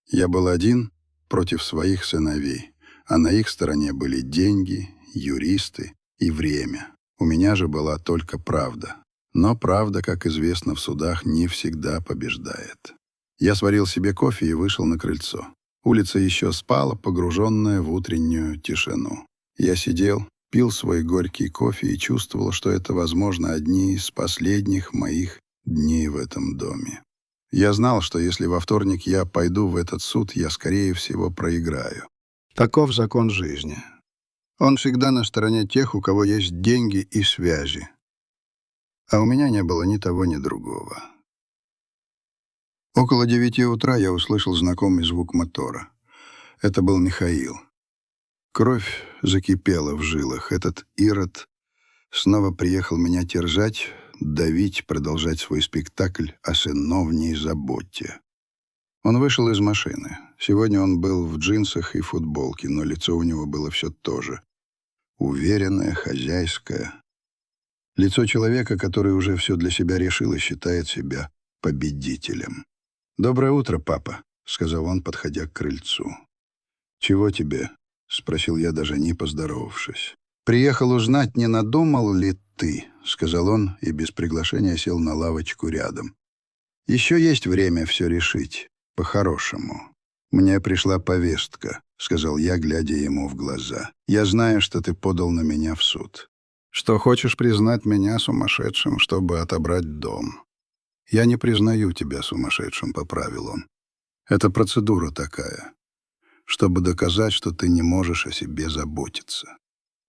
Я был один против своих сыновей, а на их стороне были деньги, юристы и время. У меня же была только правда. Но правда, как известно, в судах не всегда побеждает. Я сварил себе кофе и вышел на крыльцо. Улица еще спала, погруженная в утреннюю тишину. Я сидел, пил свой горький кофе и чувствовал, что это, возможно, одни из последних моих дней в этом доме. Я знал, что если во вторник я пойду в этот суд, я, скорее всего, проиграю. Таков закон жизни. Он всегда на стороне тех, у кого есть деньги и связи. А у меня не было ни того, ни другого. Около 9 утра я услышал знакомый звук мотора. Это был Михаил. Кровь закипела в жилах. Этот ирод снова приехал меня терзать, давить, продолжать свой спектакль о сыновней заботе. Он вышел из машины. Сегодня он был в джинсах и футболке, но лицо у него было все то же. Уверенное, хозяйское. Лицо человека, который уже все для себя решил и считает себя победителем. «Доброе утро, папа», — сказал он, подходя к крыльцу. «Чего тебе?» — спросил я, даже не поздоровавшись. «Приехал узнать, не надумал ли ты», — сказал он и без приглашения сел на лавочку рядом. «Еще есть время все решить, по-хорошему». «Мне пришла повестка», — сказал я, глядя ему в глаза. «Я знаю, что ты подал на меня в суд. Что хочешь признать меня сумасшедшим, чтобы отобрать дом. Я не признаю тебя сумасшедшим», — поправил он. «Это процедура такая, чтобы доказать, что ты не можешь о себе заботиться».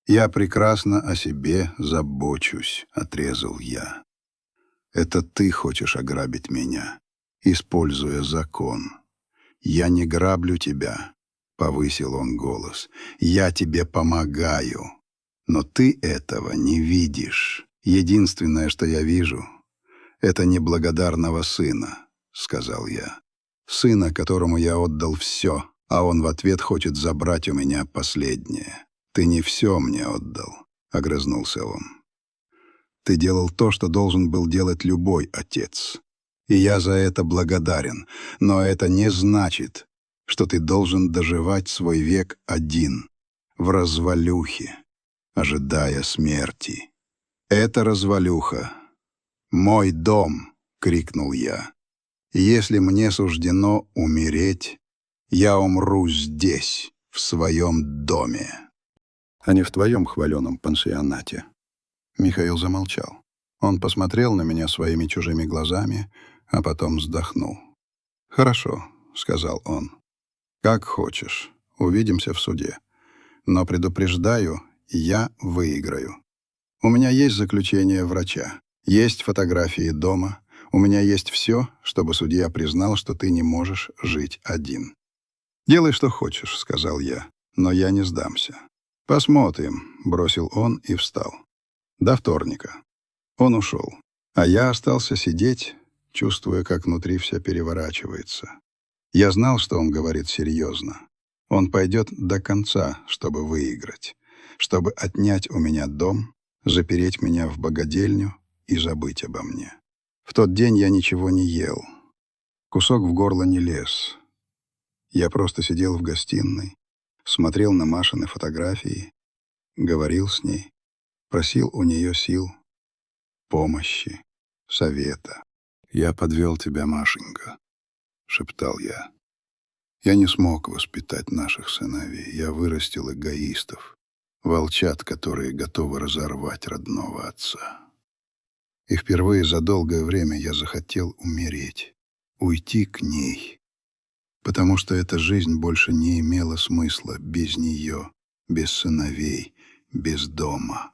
«Я прекрасно о себе забочусь», — отрезал я. «Это ты хочешь ограбить меня, используя закон. Я не граблю тебя», — повысил он голос. «Я тебе помогаю, но ты этого не видишь. Единственное, что я вижу, это неблагодарного сына», — сказал я. «Сына, которому я отдал все, а он в ответ хочет забрать у меня последнее». «Ты не все мне отдал», — огрызнулся он. «Ты делал то, что должен был делать любой отец. И я за это благодарен. Но это не значит, что ты должен доживать свой век один, в развалюхе, ожидая смерти. Это развалюха. Мой дом», — крикнул я. «Если мне суждено умереть, я умру здесь, в своем доме, а не в твоем хваленом пансионате». Михаил замолчал. Он посмотрел на меня своими чужими глазами, а потом вздохнул. «Хорошо», — сказал он. «Как хочешь. Увидимся в суде. Но предупреждаю, я выиграю. У меня есть заключение врача, есть фотографии дома, у меня есть все, чтобы судья признал, что ты не можешь жить один». «Делай, что хочешь», — сказал я, — «но я не сдамся». «Посмотрим», — бросил он и встал. «До вторника». Он ушел, а я остался сидеть, чувствуя, как внутри все переворачивается. Я знал, что он говорит серьезно. Он пойдет до конца, чтобы выиграть, чтобы отнять у меня дом, запереть меня в богадельню и забыть обо мне. В тот день я ничего не ел. Кусок в горло не лез. Я просто сидел в гостиной, смотрел на Машины фотографии, говорил с ней, просил у нее сил, помощи, совета. «Я подвел тебя, Машенька», — шептал я. «Я не смог воспитать наших сыновей. Я вырастил эгоистов, волчат, которые готовы разорвать родного отца. И впервые за долгое время я захотел умереть, уйти к ней, потому что эта жизнь больше не имела смысла без нее, без сыновей, без дома».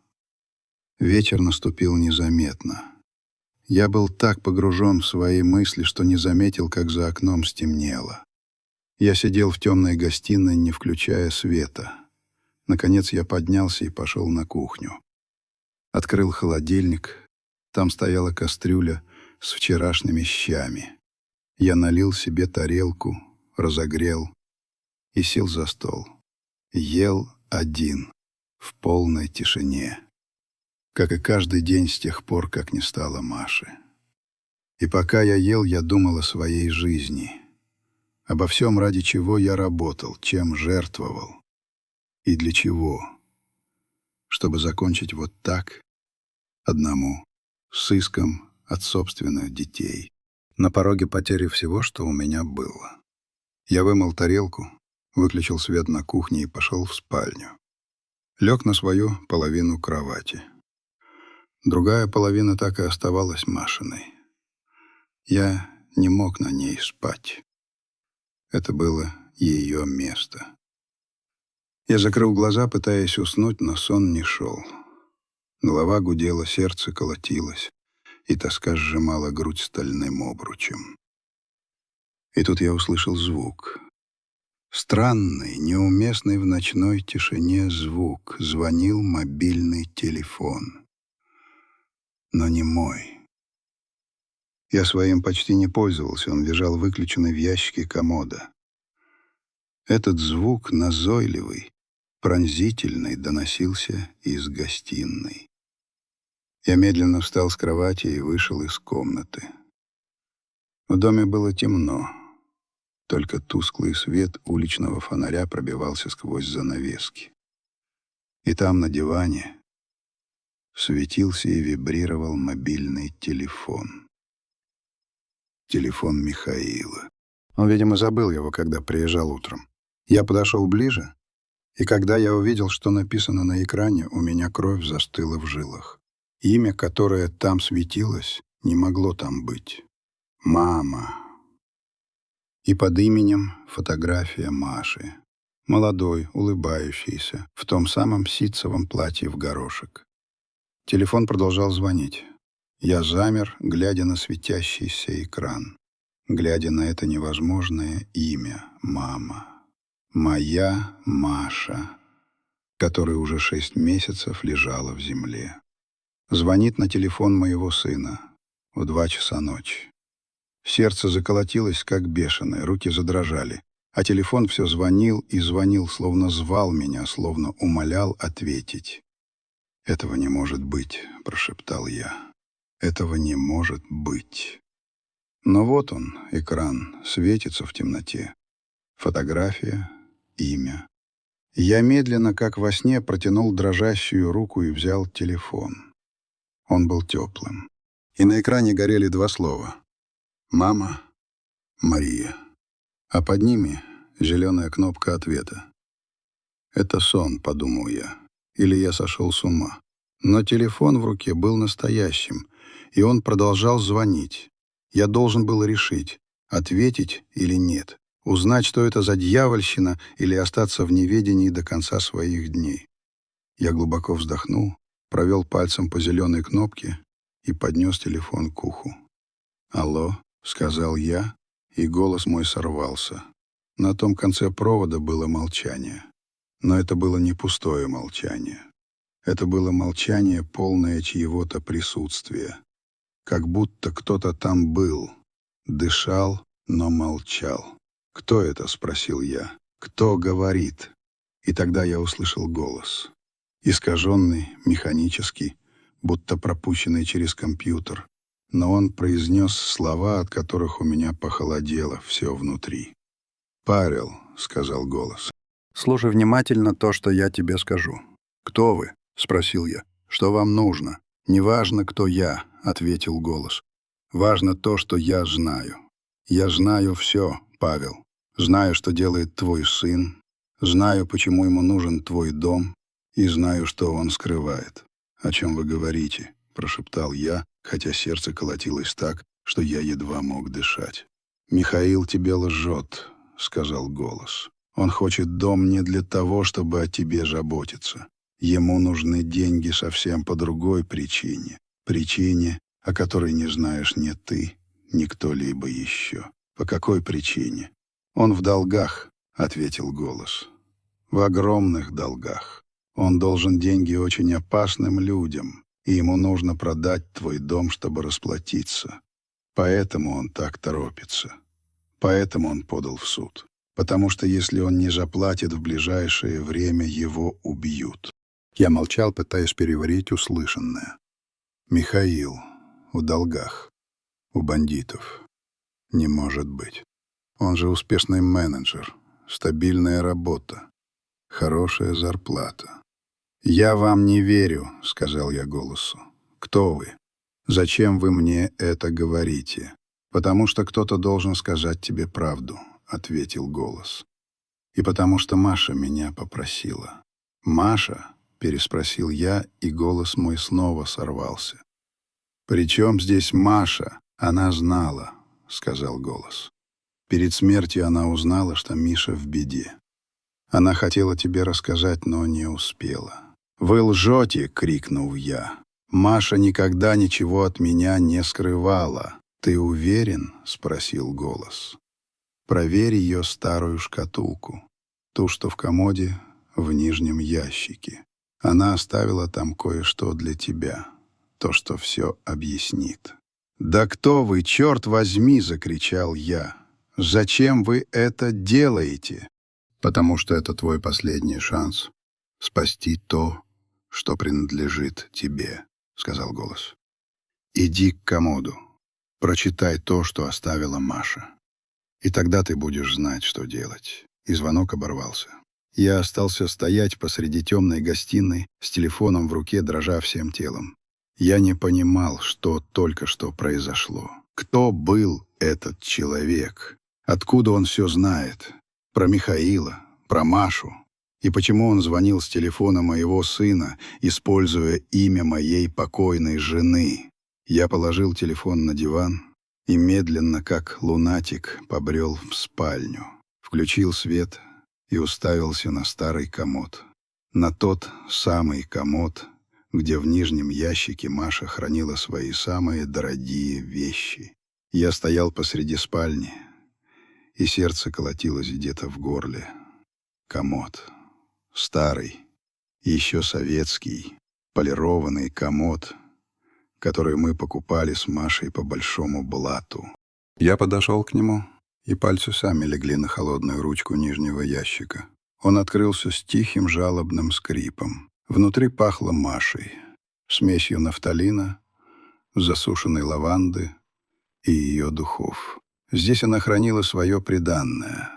Вечер наступил незаметно. Я был так погружен в свои мысли, что не заметил, как за окном стемнело. Я сидел в темной гостиной, не включая света. Наконец я поднялся и пошел на кухню. Открыл холодильник. Там стояла кастрюля с вчерашними щами. Я налил себе тарелку, разогрел и сел за стол. Ел один, в полной тишине. Как и каждый день с тех пор, как не стало Маши. И пока я ел, я думал о своей жизни, обо всем, ради чего я работал, чем жертвовал и для чего. Чтобы закончить вот так, одному, с иском от собственных детей, на пороге потери всего, что у меня было. Я вымыл тарелку, выключил свет на кухне и пошел в спальню. Лег на свою половину кровати. Другая половина так и оставалась Машиной. Я не мог на ней спать. Это было ее место. Я закрыл глаза, пытаясь уснуть, но сон не шел. Голова гудела, сердце колотилось, и тоска сжимала грудь стальным обручем. И тут я услышал звук. Странный, неуместный в ночной тишине звук. Звонил мобильный телефон. Но не мой. Я своим почти не пользовался, он лежал выключенный в ящике комода. Этот звук, назойливый, пронзительный, доносился из гостиной. Я медленно встал с кровати и вышел из комнаты. В доме было темно. Только тусклый свет уличного фонаря пробивался сквозь занавески. И там, на диване, светился и вибрировал мобильный телефон. Телефон Михаила. Он, видимо, забыл его, когда приезжал утром. Я подошел ближе, и когда я увидел, что написано на экране, у меня кровь застыла в жилах. Имя, которое там светилось, не могло там быть. Мама. И под именем фотография Маши. Молодой, улыбающийся, в том самом ситцевом платье в горошек. Телефон продолжал звонить. Я замер, глядя на светящийся экран, глядя на это невозможное имя — мама. Моя Маша, которая уже 6 месяцев лежала в земле. Звонит на телефон моего сына в 2 часа ночи. Сердце заколотилось, как бешеное, руки задрожали, а телефон все звонил и звонил, словно звал меня, словно умолял ответить. «Этого не может быть», — прошептал я. «Этого не может быть». Но вот он, экран, светится в темноте. Фотография, имя. Я медленно, как во сне, протянул дрожащую руку и взял телефон. Он был теплым. И на экране горели 2 слова. «Мама», «Мария». А под ними зеленая кнопка ответа. «Это сон», — подумал я. Или я сошел с ума. Но телефон в руке был настоящим, и он продолжал звонить. Я должен был решить, ответить или нет, узнать, что это за дьявольщина, или остаться в неведении до конца своих дней. Я глубоко вздохнул, провел пальцем по зеленой кнопке и поднес телефон к уху. «Алло», — сказал я, и голос мой сорвался. На том конце провода было молчание. Но это было не пустое молчание. Это было молчание, полное чьего-то присутствия. Как будто кто-то там был, дышал, но молчал. «Кто это?» — спросил я. «Кто говорит?» И тогда я услышал голос. Искаженный, механический, будто пропущенный через компьютер. Но он произнес слова, от которых у меня похолодело все внутри. «Павел», — сказал голос, — «слушай внимательно то, что я тебе скажу». «Кто вы?» — спросил я. «Что вам нужно?» «Неважно, кто я», — ответил голос. «Важно то, что я знаю. Я знаю все, Павел. Знаю, что делает твой сын. Знаю, почему ему нужен твой дом. И знаю, что он скрывает». «О чем вы говорите?» — прошептал я, хотя сердце колотилось так, что я едва мог дышать. «Михаил тебе лжет», — сказал голос. «Он хочет дом не для того, чтобы о тебе заботиться. Ему нужны деньги совсем по другой причине. Причине, о которой не знаешь ни ты, ни кто-либо еще». «По какой причине?» «Он в долгах», — ответил голос. «В огромных долгах. Он должен деньги очень опасным людям, и ему нужно продать твой дом, чтобы расплатиться. Поэтому он так торопится. Поэтому он подал в суд. Потому что если он не заплатит в ближайшее время, его убьют». Я молчал, пытаясь переварить услышанное. «Михаил в долгах. У бандитов. Не может быть. Он же успешный менеджер. Стабильная работа. Хорошая зарплата». «Я вам не верю», — сказал я голосу. «Кто вы? Зачем вы мне это говорите?» «Потому что кто-то должен сказать тебе правду», — ответил голос. «И потому что Маша меня попросила». «Маша?» — переспросил я, и голос мой снова сорвался. «При чем здесь Маша? Она знала», — сказал голос. «Перед смертью она узнала, что Миша в беде. Она хотела тебе рассказать, но не успела». «Вы лжете!» — крикнул я. «Маша никогда ничего от меня не скрывала». «Ты уверен?» — спросил голос. «Проверь ее старую шкатулку, ту, что в комоде в нижнем ящике. Она оставила там кое-что для тебя, то, что все объяснит». «Да кто вы, черт возьми!» — закричал я. «Зачем вы это делаете?» «Потому что это твой последний шанс спасти то, что принадлежит тебе», — сказал голос. «Иди к комоду, прочитай то, что оставила Маша. И тогда ты будешь знать, что делать». И звонок оборвался. Я остался стоять посреди темной гостиной с телефоном в руке, дрожа всем телом. Я не понимал, что только что произошло. Кто был этот человек? Откуда он все знает? Про Михаила, про Машу? И почему он звонил с телефона моего сына, используя имя моей покойной жены? Я положил телефон на диван и медленно, как лунатик, побрел в спальню. Включил свет и уставился на старый комод. На тот самый комод, где в нижнем ящике Маша хранила свои самые дорогие вещи. Я стоял посреди спальни, и сердце колотилось где-то в горле. Комод. Старый, еще советский, полированный комод, который мы покупали с Машей по большому блату. Я подошел к нему, и пальцы сами легли на холодную ручку нижнего ящика. Он открылся с тихим жалобным скрипом. Внутри пахло Машей, смесью нафталина, засушенной лаванды и ее духов. Здесь она хранила свое приданное.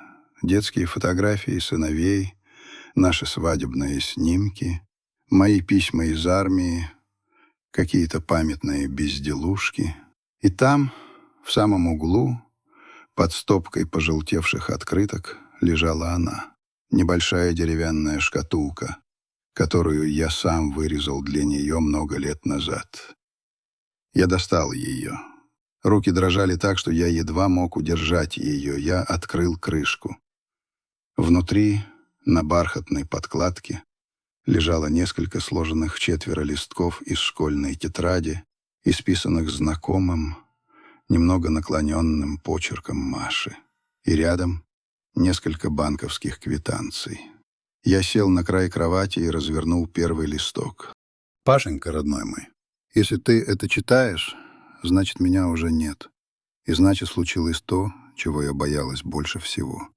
Детские фотографии сыновей, наши свадебные снимки, мои письма из армии, какие-то памятные безделушки. И там, в самом углу, под стопкой пожелтевших открыток, лежала она. Небольшая деревянная шкатулка, которую я сам вырезал для нее много лет назад. Я достал ее. Руки дрожали так, что я едва мог удержать ее. Я открыл крышку. Внутри, на бархатной подкладке, лежало несколько сложенных в четверо листков из школьной тетради, исписанных знакомым, немного наклоненным почерком Маши. И рядом несколько банковских квитанций. Я сел на край кровати и развернул первый листок. «Пашенька, родной мой, если ты это читаешь, значит, меня уже нет. И значит, случилось то, чего я боялась больше всего.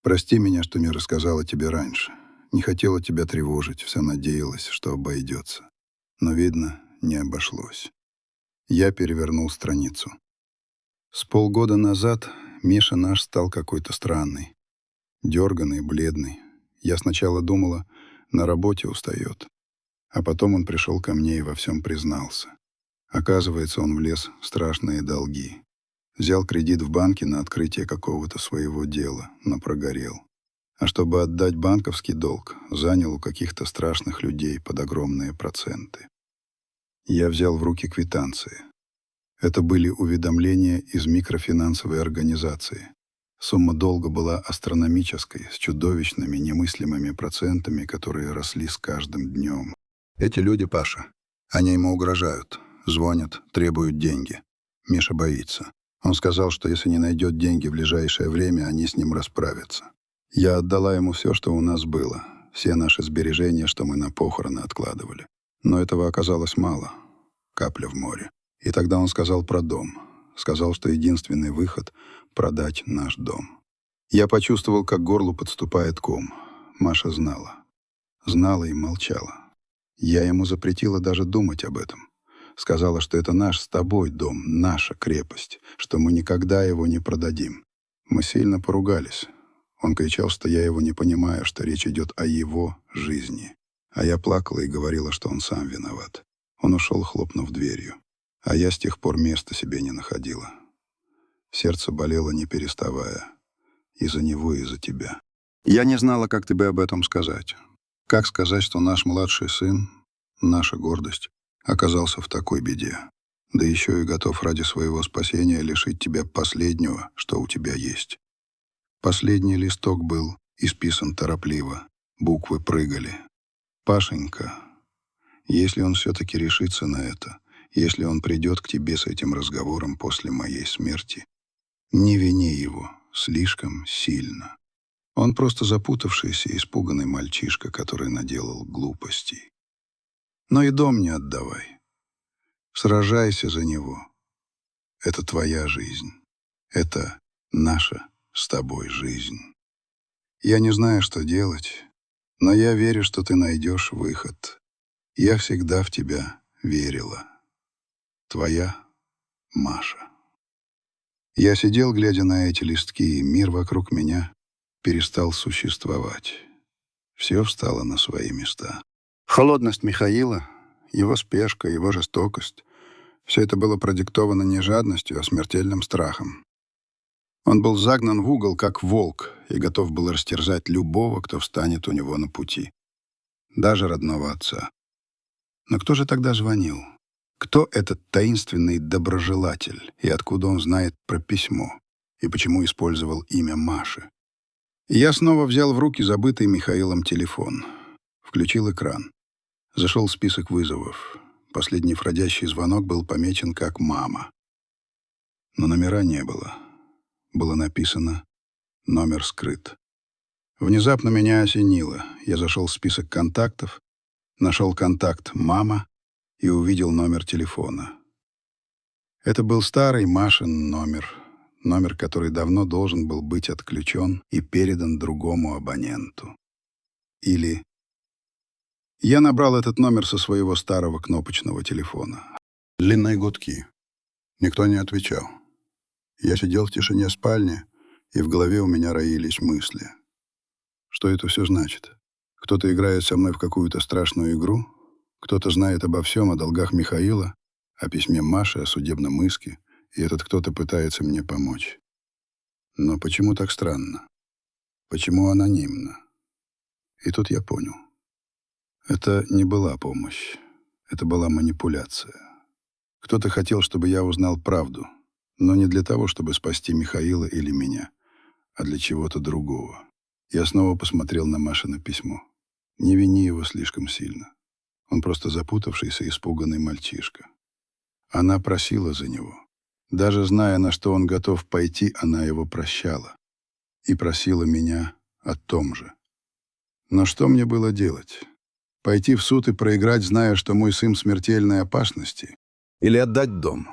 Прости меня, что не рассказала тебе раньше. Не хотела тебя тревожить, вся надеялась, что обойдется. Но, видно, не обошлось». Я перевернул страницу. С полгода назад Миша наш стал какой-то странный, дерганный, бледный. Я сначала думала, на работе устает. А потом он пришел ко мне и во всем признался. Оказывается, он влез в страшные долги. Взял кредит в банке на открытие какого-то своего дела, но прогорел. А чтобы отдать банковский долг, занял у каких-то страшных людей под огромные проценты. Я взял в руки квитанции. Это были уведомления из микрофинансовой организации. Сумма долга была астрономической, с чудовищными, немыслимыми процентами, которые росли с каждым днем. Эти люди, Паша, они ему угрожают, звонят, требуют деньги. Миша боится. Он сказал, что если не найдет деньги в ближайшее время, они с ним расправятся. Я отдала ему все, что у нас было, все наши сбережения, что мы на похороны откладывали. Но этого оказалось мало, капля в море. И тогда он сказал про дом. Сказал, что единственный выход — продать наш дом. Я почувствовал, как к горлу подступает ком. Маша знала. Знала и молчала. Я ему запретила даже думать об этом. Сказала, что это наш с тобой дом, наша крепость, что мы никогда его не продадим. Мы сильно поругались. Он кричал, что я его не понимаю, что речь идет о его жизни. А я плакала и говорила, что он сам виноват. Он ушел, хлопнув дверью. А я с тех пор места себе не находила. Сердце болело, не переставая. И за него, и за тебя. Я не знала, как тебе об этом сказать. Как сказать, что наш младший сын, наша гордость, оказался в такой беде. Да еще и готов ради своего спасения лишить тебя последнего, что у тебя есть. Последний листок был исписан торопливо. Буквы прыгали. «Пашенька, если он все-таки решится на это, если он придет к тебе с этим разговором после моей смерти, не вини его слишком сильно. Он просто запутавшийся и испуганный мальчишка, который наделал глупостей. Но и дом не отдавай. Сражайся за него. Это твоя жизнь. Это наша с тобой жизнь. Я не знаю, что делать, но я верю, что ты найдешь выход. Я всегда в тебя верила. Твоя Маша». Я сидел, глядя на эти листки, и мир вокруг меня перестал существовать. Все встало на свои места. Холодность Михаила, его спешка, его жестокость — все это было продиктовано не жадностью, а смертельным страхом. Он был загнан в угол, как волк, и готов был растерзать любого, кто встанет у него на пути. Даже родного отца. Но кто же тогда звонил? Кто этот таинственный доброжелатель, и откуда он знает про письмо, и почему использовал имя Маши? И я снова взял в руки забытый Михаилом телефон. Включил экран. Зашел в список вызовов. Последний входящий звонок был помечен как «мама». Но номера не было. Было написано «номер скрыт». Внезапно меня осенило. Я зашел в список контактов, нашел контакт «мама» и увидел номер телефона. Это был старый Машин номер, который давно должен был быть отключен и передан другому абоненту. Или... Я набрал этот номер со своего старого кнопочного телефона. Длинные гудки. Никто не отвечал. Я сидел в тишине спальни, и в голове у меня роились мысли. Что это все значит? Кто-то играет со мной в какую-то страшную игру? Кто-то знает обо всем, о долгах Михаила, о письме Маши, о судебном иске, и этот кто-то пытается мне помочь. Но почему так странно? Почему анонимно? И тут я понял. Это не была помощь. Это была манипуляция. Кто-то хотел, чтобы я узнал правду. Но не для того, чтобы спасти Михаила или меня, а для чего-то другого. Я снова посмотрел на Машино письмо. Не вини его слишком сильно. Он просто запутавшийся, испуганный мальчишка. Она просила за него. Даже зная, на что он готов пойти, она его прощала. И просила меня о том же. Но что мне было делать? Пойти в суд и проиграть, зная, что мой сын в смертельной опасности? Или отдать дом?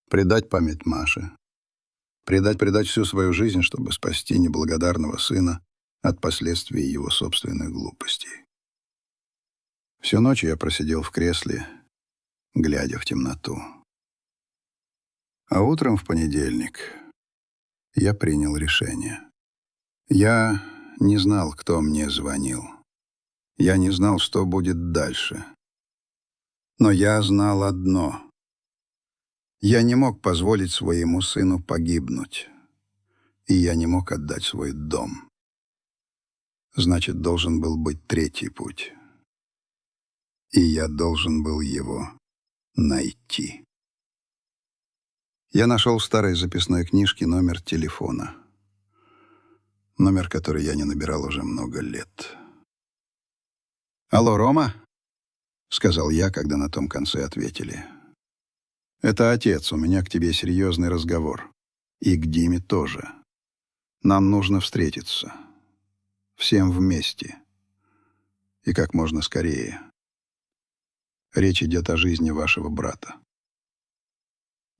Предать память Маши? Предать всю свою жизнь, чтобы спасти неблагодарного сына от последствий его собственных глупостей? Всю ночь я просидел в кресле, глядя в темноту. А утром в понедельник я принял решение. Я не знал, кто мне звонил. Я не знал, что будет дальше. Но я знал одно. Я не мог позволить своему сыну погибнуть. И я не мог отдать свой дом. Значит, должен был быть третий путь. И я должен был его найти. Я нашел в старой записной книжке номер телефона. Номер, который я не набирал уже много лет. «Алло, Рома?» — сказал я, когда на том конце ответили. «Это отец, у меня к тебе серьезный разговор. И к Диме тоже. Нам нужно встретиться. Всем вместе. И как можно скорее. Речь идет о жизни вашего брата».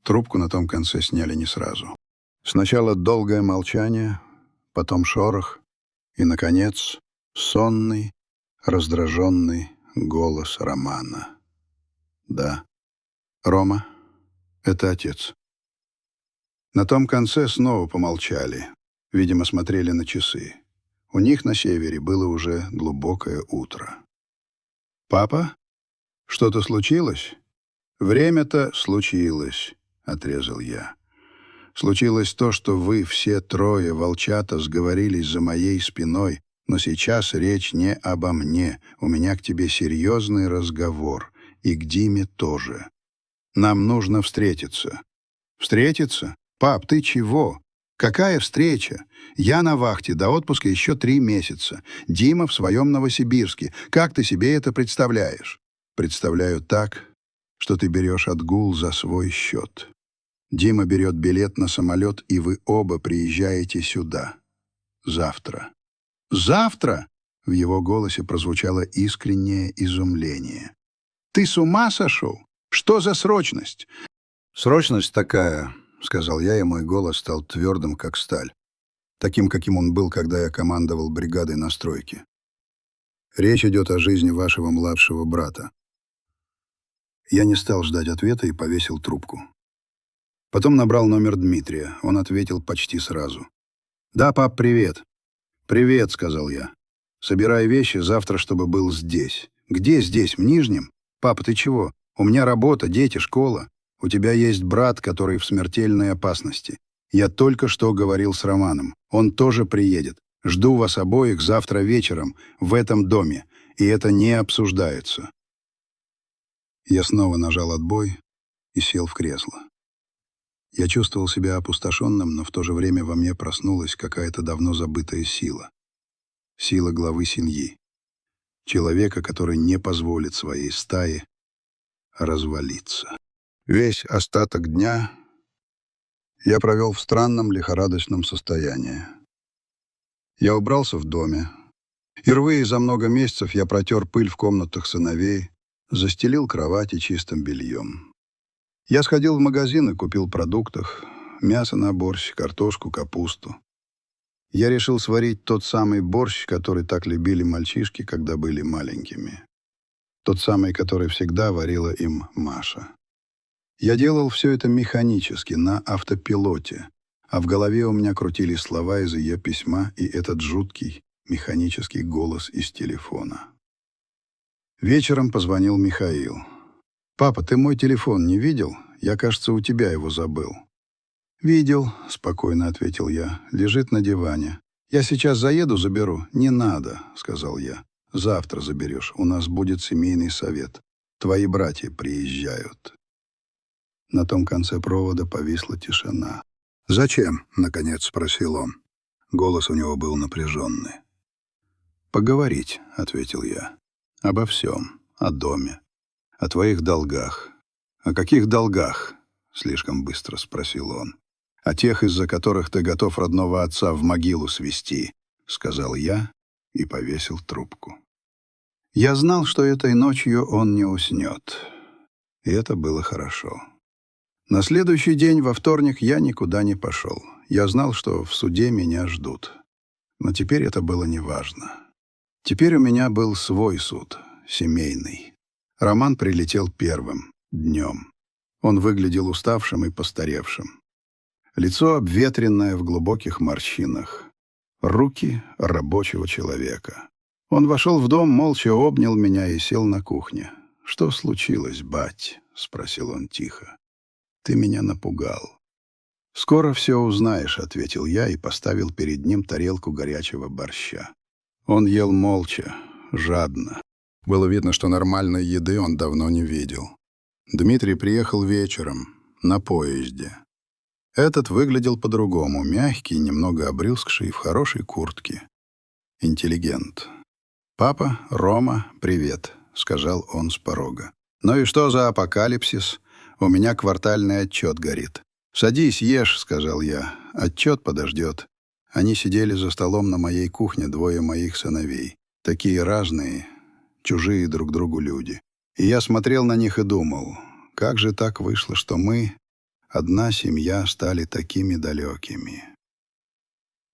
Трубку на том конце сняли не сразу. Сначала долгое молчание, потом шорох, и, наконец, сонный, раздраженный голос Романа. «Да, Рома, это отец». На том конце снова помолчали, видимо, смотрели на часы. У них на севере было уже глубокое утро. «Папа, что-то случилось?» «Время-то случилось», — отрезал я. «Случилось то, что вы все трое, волчата, сговорились за моей спиной, но сейчас речь не обо мне. У меня к тебе серьезный разговор, и к Диме тоже. Нам нужно встретиться». «Встретиться? Пап, ты чего? Какая встреча? Я на вахте, до отпуска еще 3 месяца. Дима в своем Новосибирске. Как ты себе это представляешь?» «Представляю так, что ты берешь отгул за свой счет. Дима берет билет на самолет, и вы оба приезжаете сюда. Завтра». «Завтра?» — в его голосе прозвучало искреннее изумление. «Ты с ума сошел? Что за срочность?» «Срочность такая», — сказал я, и мой голос стал твердым, как сталь. Таким, каким он был, когда я командовал бригадой на стройке. «Речь идет о жизни вашего младшего брата». Я не стал ждать ответа и повесил трубку. Потом набрал номер Дмитрия. Он ответил почти сразу. «Да, пап, привет». «Привет», — сказал я. «Собирай вещи завтра, чтобы был здесь». «Где здесь? В Нижнем? Папа, ты чего? У меня работа, дети, школа. У тебя есть брат, который в смертельной опасности. Я только что говорил с Романом. Он тоже приедет. Жду вас обоих завтра вечером в этом доме. И это не обсуждается». Я снова нажал отбой и сел в кресло. Я чувствовал себя опустошенным, но в то же время во мне проснулась какая-то давно забытая сила. Сила главы семьи. Человека, который не позволит своей стае развалиться. Весь остаток дня я провел в странном лихорадочном состоянии. Я убрался в доме. Впервые за много месяцев я протер пыль в комнатах сыновей, застелил кровати чистым бельем. Я сходил в магазин и купил продуктов: мясо на борщ, картошку, капусту. Я решил сварить тот самый борщ, который так любили мальчишки, когда были маленькими. Тот самый, который всегда варила им Маша. Я делал все это механически, на автопилоте, а в голове у меня крутились слова из ее письма и этот жуткий механический голос из телефона. Вечером позвонил Михаил. «Папа, ты мой телефон не видел? Я, кажется, у тебя его забыл». «Видел», — спокойно ответил я. «Лежит на диване. Я сейчас заеду, заберу». «Не надо», — сказал я. «Завтра заберешь. У нас будет семейный совет. Твои братья приезжают». На том конце провода повисла тишина. «Зачем?» — наконец спросил он. Голос у него был напряженный. «Поговорить», — ответил я. «Обо всем. О доме. О твоих долгах». «О каких долгах?» — слишком быстро спросил он. «О тех, из-за которых ты готов родного отца в могилу свести», — сказал я и повесил трубку. Я знал, что этой ночью он не уснет. И это было хорошо. На следующий день, во вторник, я никуда не пошел. Я знал, что в суде меня ждут. Но теперь это было неважно. Теперь у меня был свой суд, семейный. Роман прилетел первым, днем. Он выглядел уставшим и постаревшим. Лицо обветренное в глубоких морщинах. Руки рабочего человека. Он вошел в дом, молча обнял меня и сел на кухне. «Что случилось, бать?» — спросил он тихо. «Ты меня напугал». «Скоро все узнаешь», — ответил я и поставил перед ним тарелку горячего борща. Он ел молча, жадно. Было видно, что нормальной еды он давно не видел. Дмитрий приехал вечером, на поезде. Этот выглядел по-другому, мягкий, немного обрюзгший, в хорошей куртке. Интеллигент. «Папа, Рома, привет», — сказал он с порога. «Ну и что за апокалипсис? У меня квартальный отчет горит». «Садись, ешь», — сказал я. «Отчет подождет». Они сидели за столом на моей кухне, двое моих сыновей. Такие разные, чужие друг другу люди. И я смотрел на них и думал, как же так вышло, что мы, одна семья, стали такими далекими.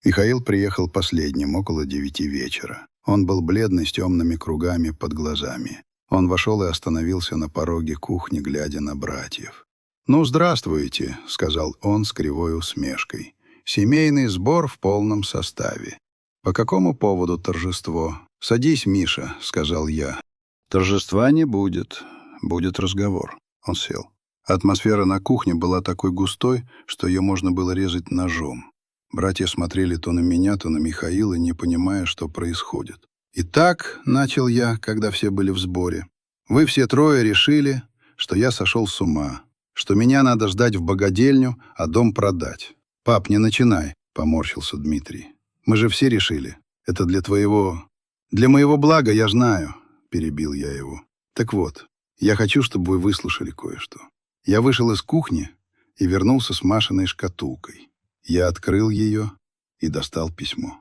Михаил приехал последним, около 9 вечера. Он был бледный, с темными кругами под глазами. Он вошел и остановился на пороге кухни, глядя на братьев. «Ну, здравствуйте», — сказал он с кривой усмешкой. «Семейный сбор в полном составе. По какому поводу торжество?» «Садись, Миша», — сказал я. «Торжества не будет. Будет разговор». Он сел. Атмосфера на кухне была такой густой, что ее можно было резать ножом. Братья смотрели то на меня, то на Михаила, не понимая, что происходит. «Итак», — начал я, когда все были в сборе, «вы все трое решили, что я сошел с ума, что меня надо сдать в богадельню, а дом продать». «Пап, не начинай», — поморщился Дмитрий. «Мы же все решили. Это для твоего... Для моего блага, я знаю», — перебил я его. «Так вот, я хочу, чтобы вы выслушали кое-что». Я вышел из кухни и вернулся с Машиной шкатулкой. Я открыл ее и достал письмо.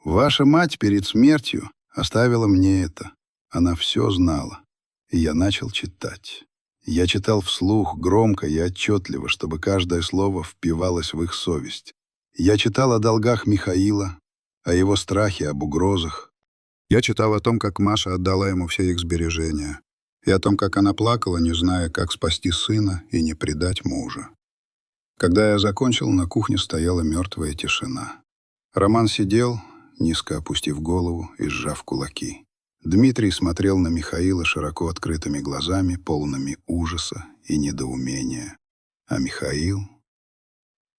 «Ваша мать перед смертью оставила мне это. Она все знала». И я начал читать. Я читал вслух, громко и отчетливо, чтобы каждое слово впивалось в их совесть. Я читал о долгах Михаила, о его страхе, об угрозах. Я читал о том, как Маша отдала ему все их сбережения, и о том, как она плакала, не зная, как спасти сына и не предать мужа. Когда я закончил, на кухне стояла мертвая тишина. Роман сидел, низко опустив голову и сжав кулаки. Дмитрий смотрел на Михаила широко открытыми глазами, полными ужаса и недоумения. А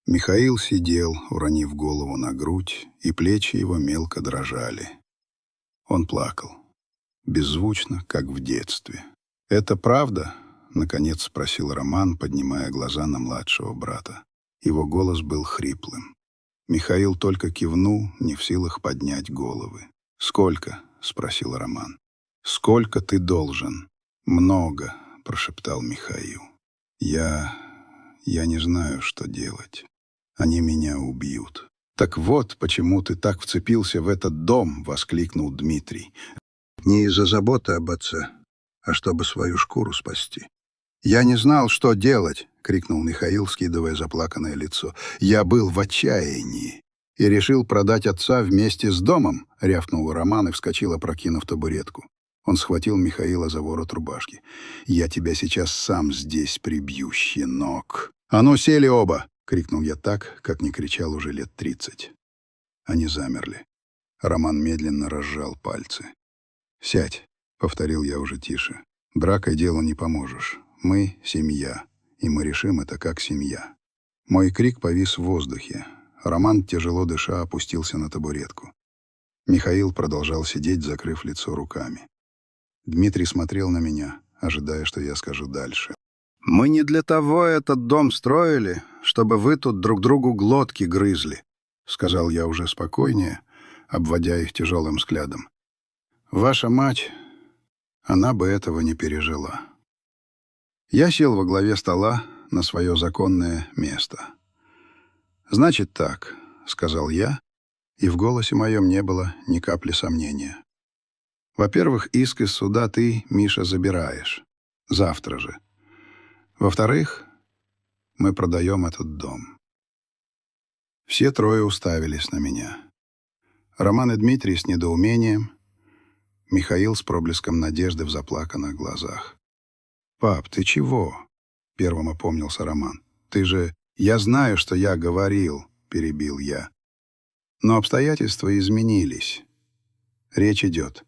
Михаил сидел, уронив голову на грудь, и плечи его мелко дрожали. Он плакал, беззвучно, как в детстве. «Это правда?» — наконец спросил Роман, поднимая глаза на младшего брата. Его голос был хриплым. Михаил только кивнул, не в силах поднять головы. «Сколько?» — спросил Роман. «Сколько ты должен?» «Много», — прошептал Михаил. Я не знаю, что делать. Они меня убьют». «Так вот, почему ты так вцепился в этот дом!» — воскликнул Дмитрий. «Не из-за заботы об отце, а чтобы свою шкуру спасти». «Я не знал, что делать!» — крикнул Михаил, скидывая заплаканное лицо. «Я был в отчаянии и решил продать отца вместе с домом!» — рявкнул Роман и вскочил, опрокинув табуретку. Он схватил Михаила за ворот рубашки. «Я тебя сейчас сам здесь прибью, щенок!» «А ну, сели оба!» — крикнул я так, как не кричал уже лет 30. Они замерли. Роман медленно разжал пальцы. «Сядь!» — повторил я уже тише. «Дракой делу не поможешь. Мы — семья, и мы решим это как семья». Мой крик повис в воздухе. Роман, тяжело дыша, опустился на табуретку. Михаил продолжал сидеть, закрыв лицо руками. Дмитрий смотрел на меня, ожидая, что я скажу дальше. «Мы не для того этот дом строили, чтобы вы тут друг другу глотки грызли», — сказал я уже спокойнее, обводя их тяжелым взглядом. «Ваша мать, она бы этого не пережила». Я сел во главе стола на свое законное место. «Значит так», — сказал я, и в голосе моем не было ни капли сомнения. «Во-первых, иск из суда ты, Миша, забираешь. Завтра же. Во-вторых, мы продаем этот дом». Все трое уставились на меня. Роман и Дмитрий с недоумением, Михаил с проблеском надежды в заплаканных глазах. «Пап, ты чего?» — первым опомнился Роман. «Ты же... Я знаю, что я говорил», — перебил я. «Но обстоятельства изменились. Речь идет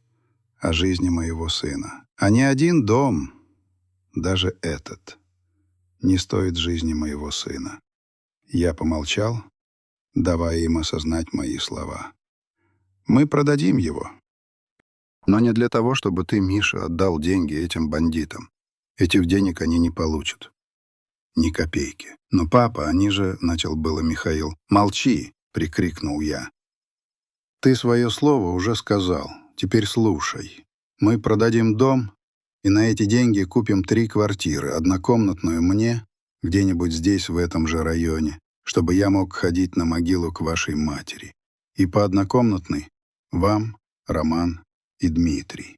о жизни моего сына. А ни один дом, даже этот, не стоит жизни моего сына». Я помолчал, давая им осознать мои слова. «Мы продадим его. Но не для того, чтобы ты, Миша, отдал деньги этим бандитам. Этих денег они не получат. Ни копейки. Но, папа, они же...» — начал было Михаил. «Молчи!» — прикрикнул я. «Ты свое слово уже сказал. Теперь слушай. Мы продадим дом, и на эти деньги купим 3 квартиры. Однокомнатную мне, где-нибудь здесь, в этом же районе, чтобы я мог ходить на могилу к вашей матери. И по однокомнатной вам, Роман и Дмитрий».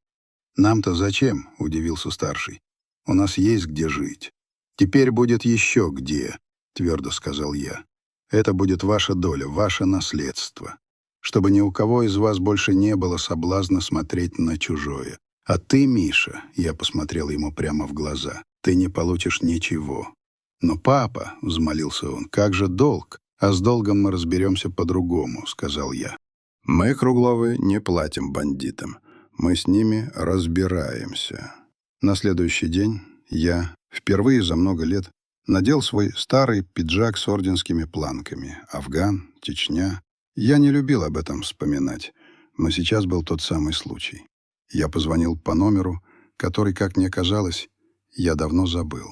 «Нам-то зачем?» — удивился старший. «У нас есть где жить». «Теперь будет еще где», — твердо сказал я. «Это будет ваша доля, ваше наследство, чтобы ни у кого из вас больше не было соблазна смотреть на чужое. А ты, Миша, — я посмотрел ему прямо в глаза, — ты не получишь ничего». «Но, папа, — взмолился он, — как же долг? А с долгом мы разберемся по-другому», — сказал я. «Мы, Кругловы, не платим бандитам. Мы с ними разбираемся». На следующий день я, впервые за много лет, надел свой старый пиджак с орденскими планками. Афган, Чечня. Я не любил об этом вспоминать, но сейчас был тот самый случай. Я позвонил по номеру, который, как мне казалось, я давно забыл.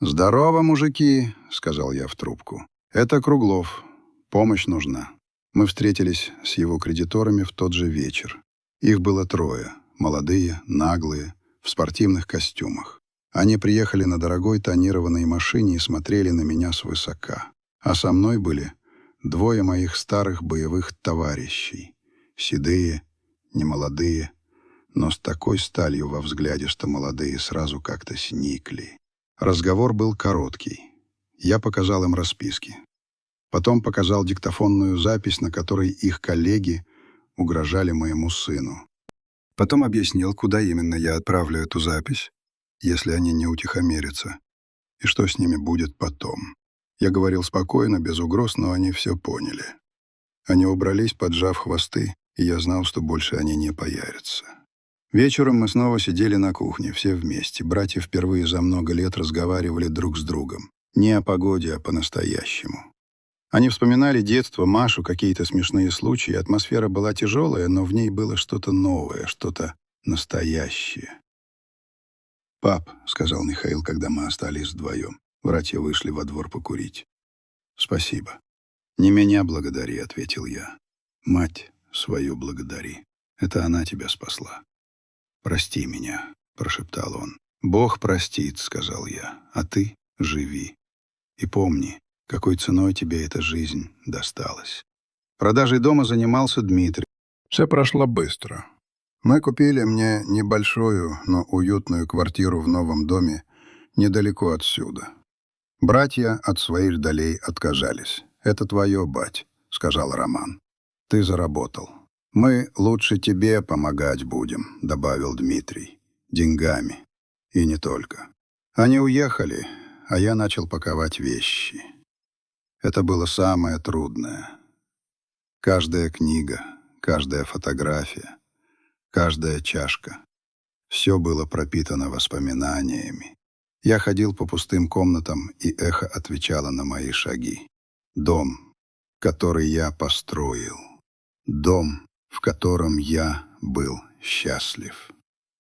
«Здорово, мужики», — сказал я в трубку. «Это Круглов. Помощь нужна». Мы встретились с его кредиторами в тот же вечер. Их было 3, молодые, наглые, в спортивных костюмах. Они приехали на дорогой тонированной машине и смотрели на меня свысока. А со мной были 2 моих старых боевых товарищей. Седые, немолодые, но с такой сталью во взгляде, что молодые сразу как-то сникли. Разговор был короткий. Я показал им расписки. Потом показал диктофонную запись, на которой их коллеги угрожали моему сыну. Потом объяснил, куда именно я отправлю эту запись, если они не утихомирятся, и что с ними будет потом. Я говорил спокойно, без угроз, но они все поняли. Они убрались, поджав хвосты, и я знал, что больше они не появятся. Вечером мы снова сидели на кухне, все вместе. Братья впервые за много лет разговаривали друг с другом. Не о погоде, а по-настоящему. Они вспоминали детство, Машу, какие-то смешные случаи. Атмосфера была тяжелая, но в ней было что-то новое, что-то настоящее. «Пап», — сказал Михаил, когда мы остались вдвоем. Братья вышли во двор покурить. «Спасибо». «Не меня благодари», — ответил я. «Мать свою благодари. Это она тебя спасла». «Прости меня», — прошептал он. «Бог простит», — сказал я, — «а ты живи. И помни, какой ценой тебе эта жизнь досталась». Продажей дома занимался Дмитрий. Все прошло быстро. Мы купили мне небольшую, но уютную квартиру в новом доме недалеко отсюда. Братья от своих долей отказались. «Это твое, бать», — сказал Роман. «Ты заработал. Мы лучше тебе помогать будем», — добавил Дмитрий. «Деньгами. И не только». Они уехали, а я начал паковать вещи. Это было самое трудное. Каждая книга, каждая фотография, каждая чашка. Все было пропитано воспоминаниями. Я ходил по пустым комнатам, и эхо отвечало на мои шаги. Дом, который я построил. Дом, в котором я был счастлив.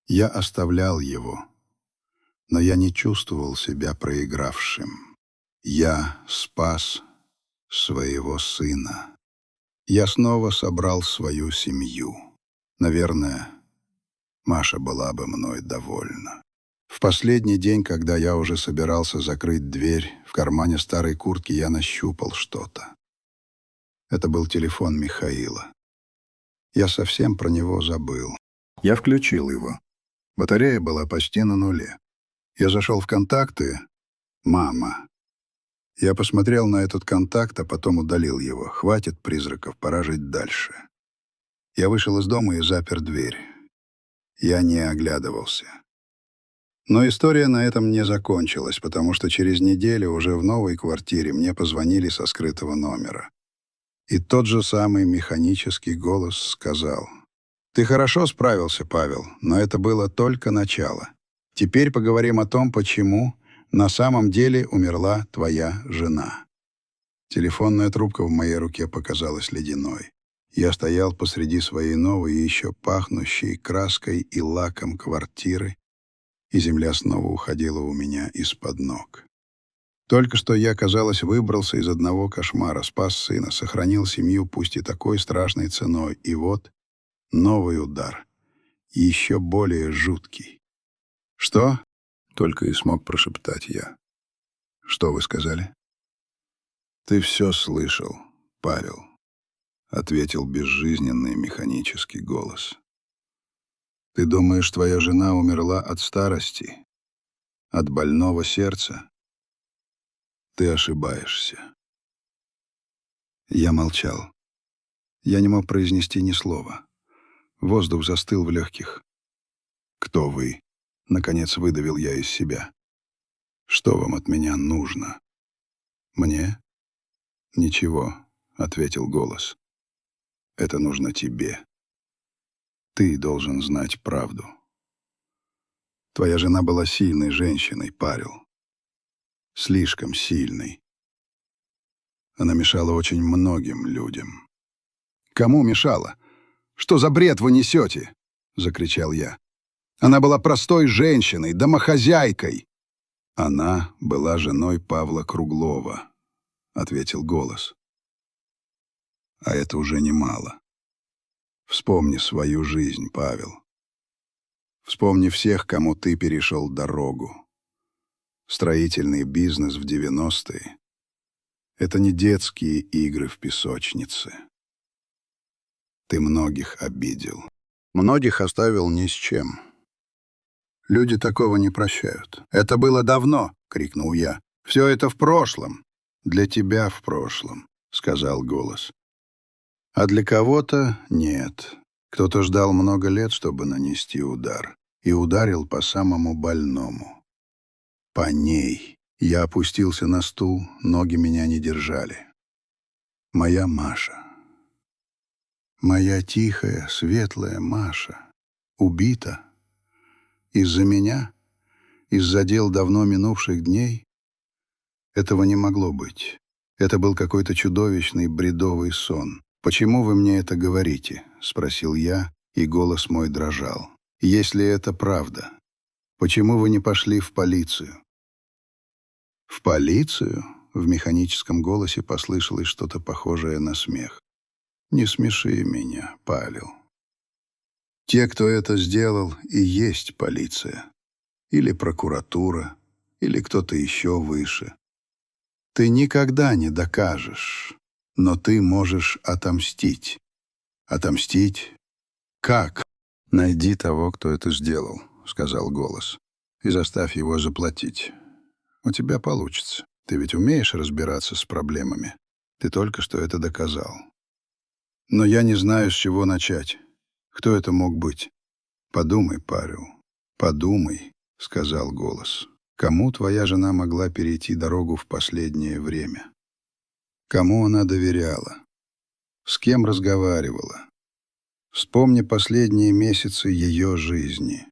Я оставлял его, Но я не чувствовал себя проигравшим. Я спас своего сына. Я снова собрал свою семью. Наверное, Маша была бы мной довольна. В последний день, когда я уже собирался закрыть дверь, в кармане старой куртки я нащупал что-то. Это был телефон Михаила. Я совсем про него забыл. Я включил его. Батарея была почти на нуле. Я зашел в контакты. Мама. Я посмотрел на этот контакт, а потом удалил его. Хватит призраков, пора жить дальше. Я вышел из дома и запер дверь. Я не оглядывался. Но история на этом не закончилась, потому что через неделю уже в новой квартире мне позвонили со скрытого номера. И тот же самый механический голос сказал: «Ты хорошо справился, Павел, но это было только начало. Теперь поговорим о том, почему на самом деле умерла твоя жена». Телефонная трубка в моей руке показалась ледяной. Я стоял посреди своей новой и еще пахнущей краской и лаком квартиры, и земля снова уходила у меня из-под ног. Только что я, казалось, выбрался из одного кошмара, спас сына, сохранил семью, пусть и такой страшной ценой, и вот новый удар, еще более жуткий. «Что?» — только и смог прошептать я. «Что вы сказали?» «Ты все слышал, Павел», — ответил безжизненный механический голос. «Ты думаешь, твоя жена умерла от старости, от больного сердца? Ты ошибаешься». Я молчал. Я не мог произнести ни слова. Воздух застыл в легких. «Кто вы?» — наконец выдавил я из себя. «Что вам от меня нужно?» «Мне?» «Ничего», — ответил голос. «Это нужно тебе. Ты должен знать правду. Твоя жена была сильной женщиной, Павел. Слишком сильной. Она мешала очень многим людям». «Кому мешала? Что за бред вы несете?» — закричал я. «Она была простой женщиной, домохозяйкой». «Она была женой Павла Круглова», — ответил голос. «А это уже немало. Вспомни свою жизнь, Павел. Вспомни всех, кому ты перешел дорогу. Строительный бизнес в 90-е — это не детские игры в песочнице. Ты многих обидел. Многих оставил ни с чем. Люди такого не прощают. «Это было давно!» — крикнул я. «Все это в прошлом!» «Для тебя в прошлом», — сказал голос. «А для кого-то нет. Кто-то ждал много лет, чтобы нанести удар, и ударил по самому больному. По ней. Я опустился на стул, ноги меня не держали. Моя Маша. Моя тихая, светлая Маша. Убита. Из-за меня? Из-за дел давно минувших дней? Этого не могло быть. Это был какой-то чудовищный бредовый сон. «Почему вы мне это говорите?» — спросил я, и голос мой дрожал. «Если это правда, почему вы не пошли в полицию?» «В полицию?» — в механическом голосе послышалось что-то похожее на смех. «Не смеши меня, Павел. Те, кто это сделал, и есть полиция. Или прокуратура, или кто-то еще выше. Ты никогда не докажешь, но ты можешь отомстить. Отомстить? Как? Найди того, кто это сделал, сказал голос, и заставь его заплатить. У тебя получится. Ты ведь умеешь разбираться с проблемами. Ты только что это доказал. Но я не знаю, с чего начать. Кто это мог быть? Подумай, Павел, подумай, сказал голос. Кому твоя жена могла перейти дорогу в последнее время? Кому она доверяла? С кем разговаривала? Вспомни последние месяцы ее жизни.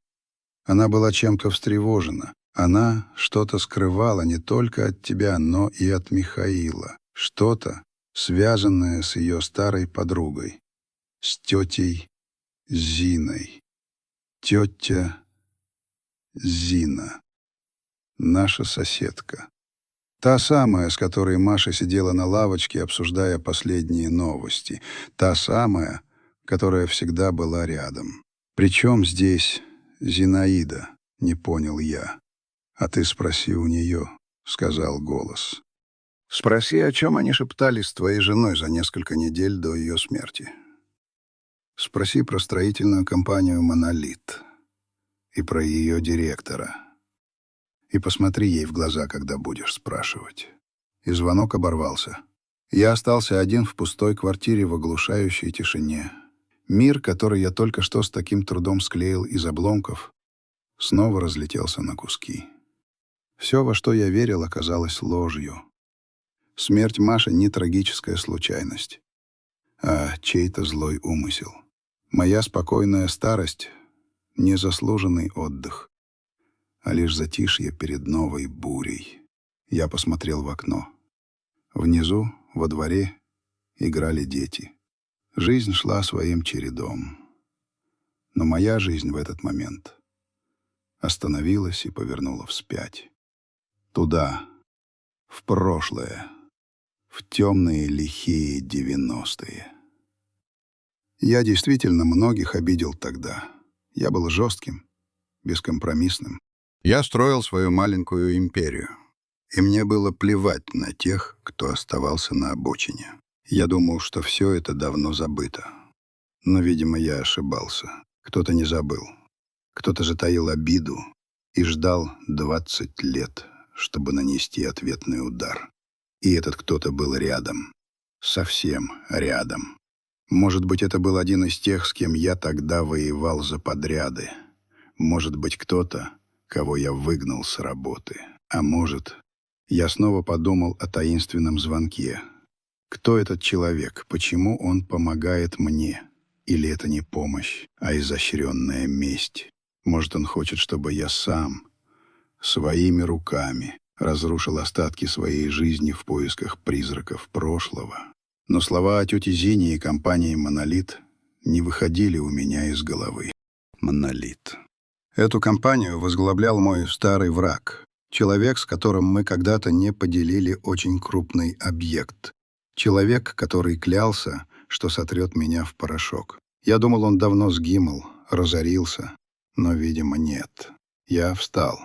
Она была чем-то встревожена. Она что-то скрывала не только от тебя, но и от Михаила. Что-то, связанное с ее старой подругой, с тетей Зиной. Тетя Зина. Наша соседка. Та самая, с которой Маша сидела на лавочке, обсуждая последние новости. Та самая, которая всегда была рядом. «Причем здесь Зинаида?» — не понял я. «А ты спроси у нее», — сказал голос. «Спроси, о чем они шептались с твоей женой за несколько недель до ее смерти. Спроси про строительную компанию «Монолит» и про ее директора. И посмотри ей в глаза, когда будешь спрашивать». И звонок оборвался. Я остался один в пустой квартире в оглушающей тишине. Мир, который я только что с таким трудом склеил из обломков, снова разлетелся на куски. Все, во что я верил, оказалось ложью. Смерть Маши — не трагическая случайность, а чей-то злой умысел. Моя спокойная старость — незаслуженный отдых, а лишь затишье перед новой бурей. Я посмотрел в окно. Внизу, во дворе, играли дети. Жизнь шла своим чередом. Но моя жизнь в этот момент остановилась и повернула вспять. Туда, в прошлое, в темные лихие 90-е. Я действительно многих обидел тогда. Я был жестким, бескомпромиссным. Я строил свою маленькую империю. И мне было плевать на тех, кто оставался на обочине. Я думал, что все это давно забыто. Но, видимо, я ошибался. Кто-то не забыл. Кто-то затаил обиду и ждал 20 лет, чтобы нанести ответный удар. И этот кто-то был рядом. Совсем рядом. Может быть, это был один из тех, с кем я тогда воевал за подряды. Может быть, кто-то, кого я выгнал с работы. А может, я снова подумал о таинственном звонке. Кто этот человек? Почему он помогает мне? Или это не помощь, а изощренная месть? Может, он хочет, чтобы я сам, своими руками, разрушил остатки своей жизни в поисках призраков прошлого? Но слова о тете Зине и компании «Монолит» не выходили у меня из головы. «Монолит». Эту компанию возглавлял мой старый враг. Человек, с которым мы когда-то не поделили очень крупный объект. Человек, который клялся, что сотрет меня в порошок. Я думал, он давно сгинул, разорился. Но, видимо, нет. Я встал.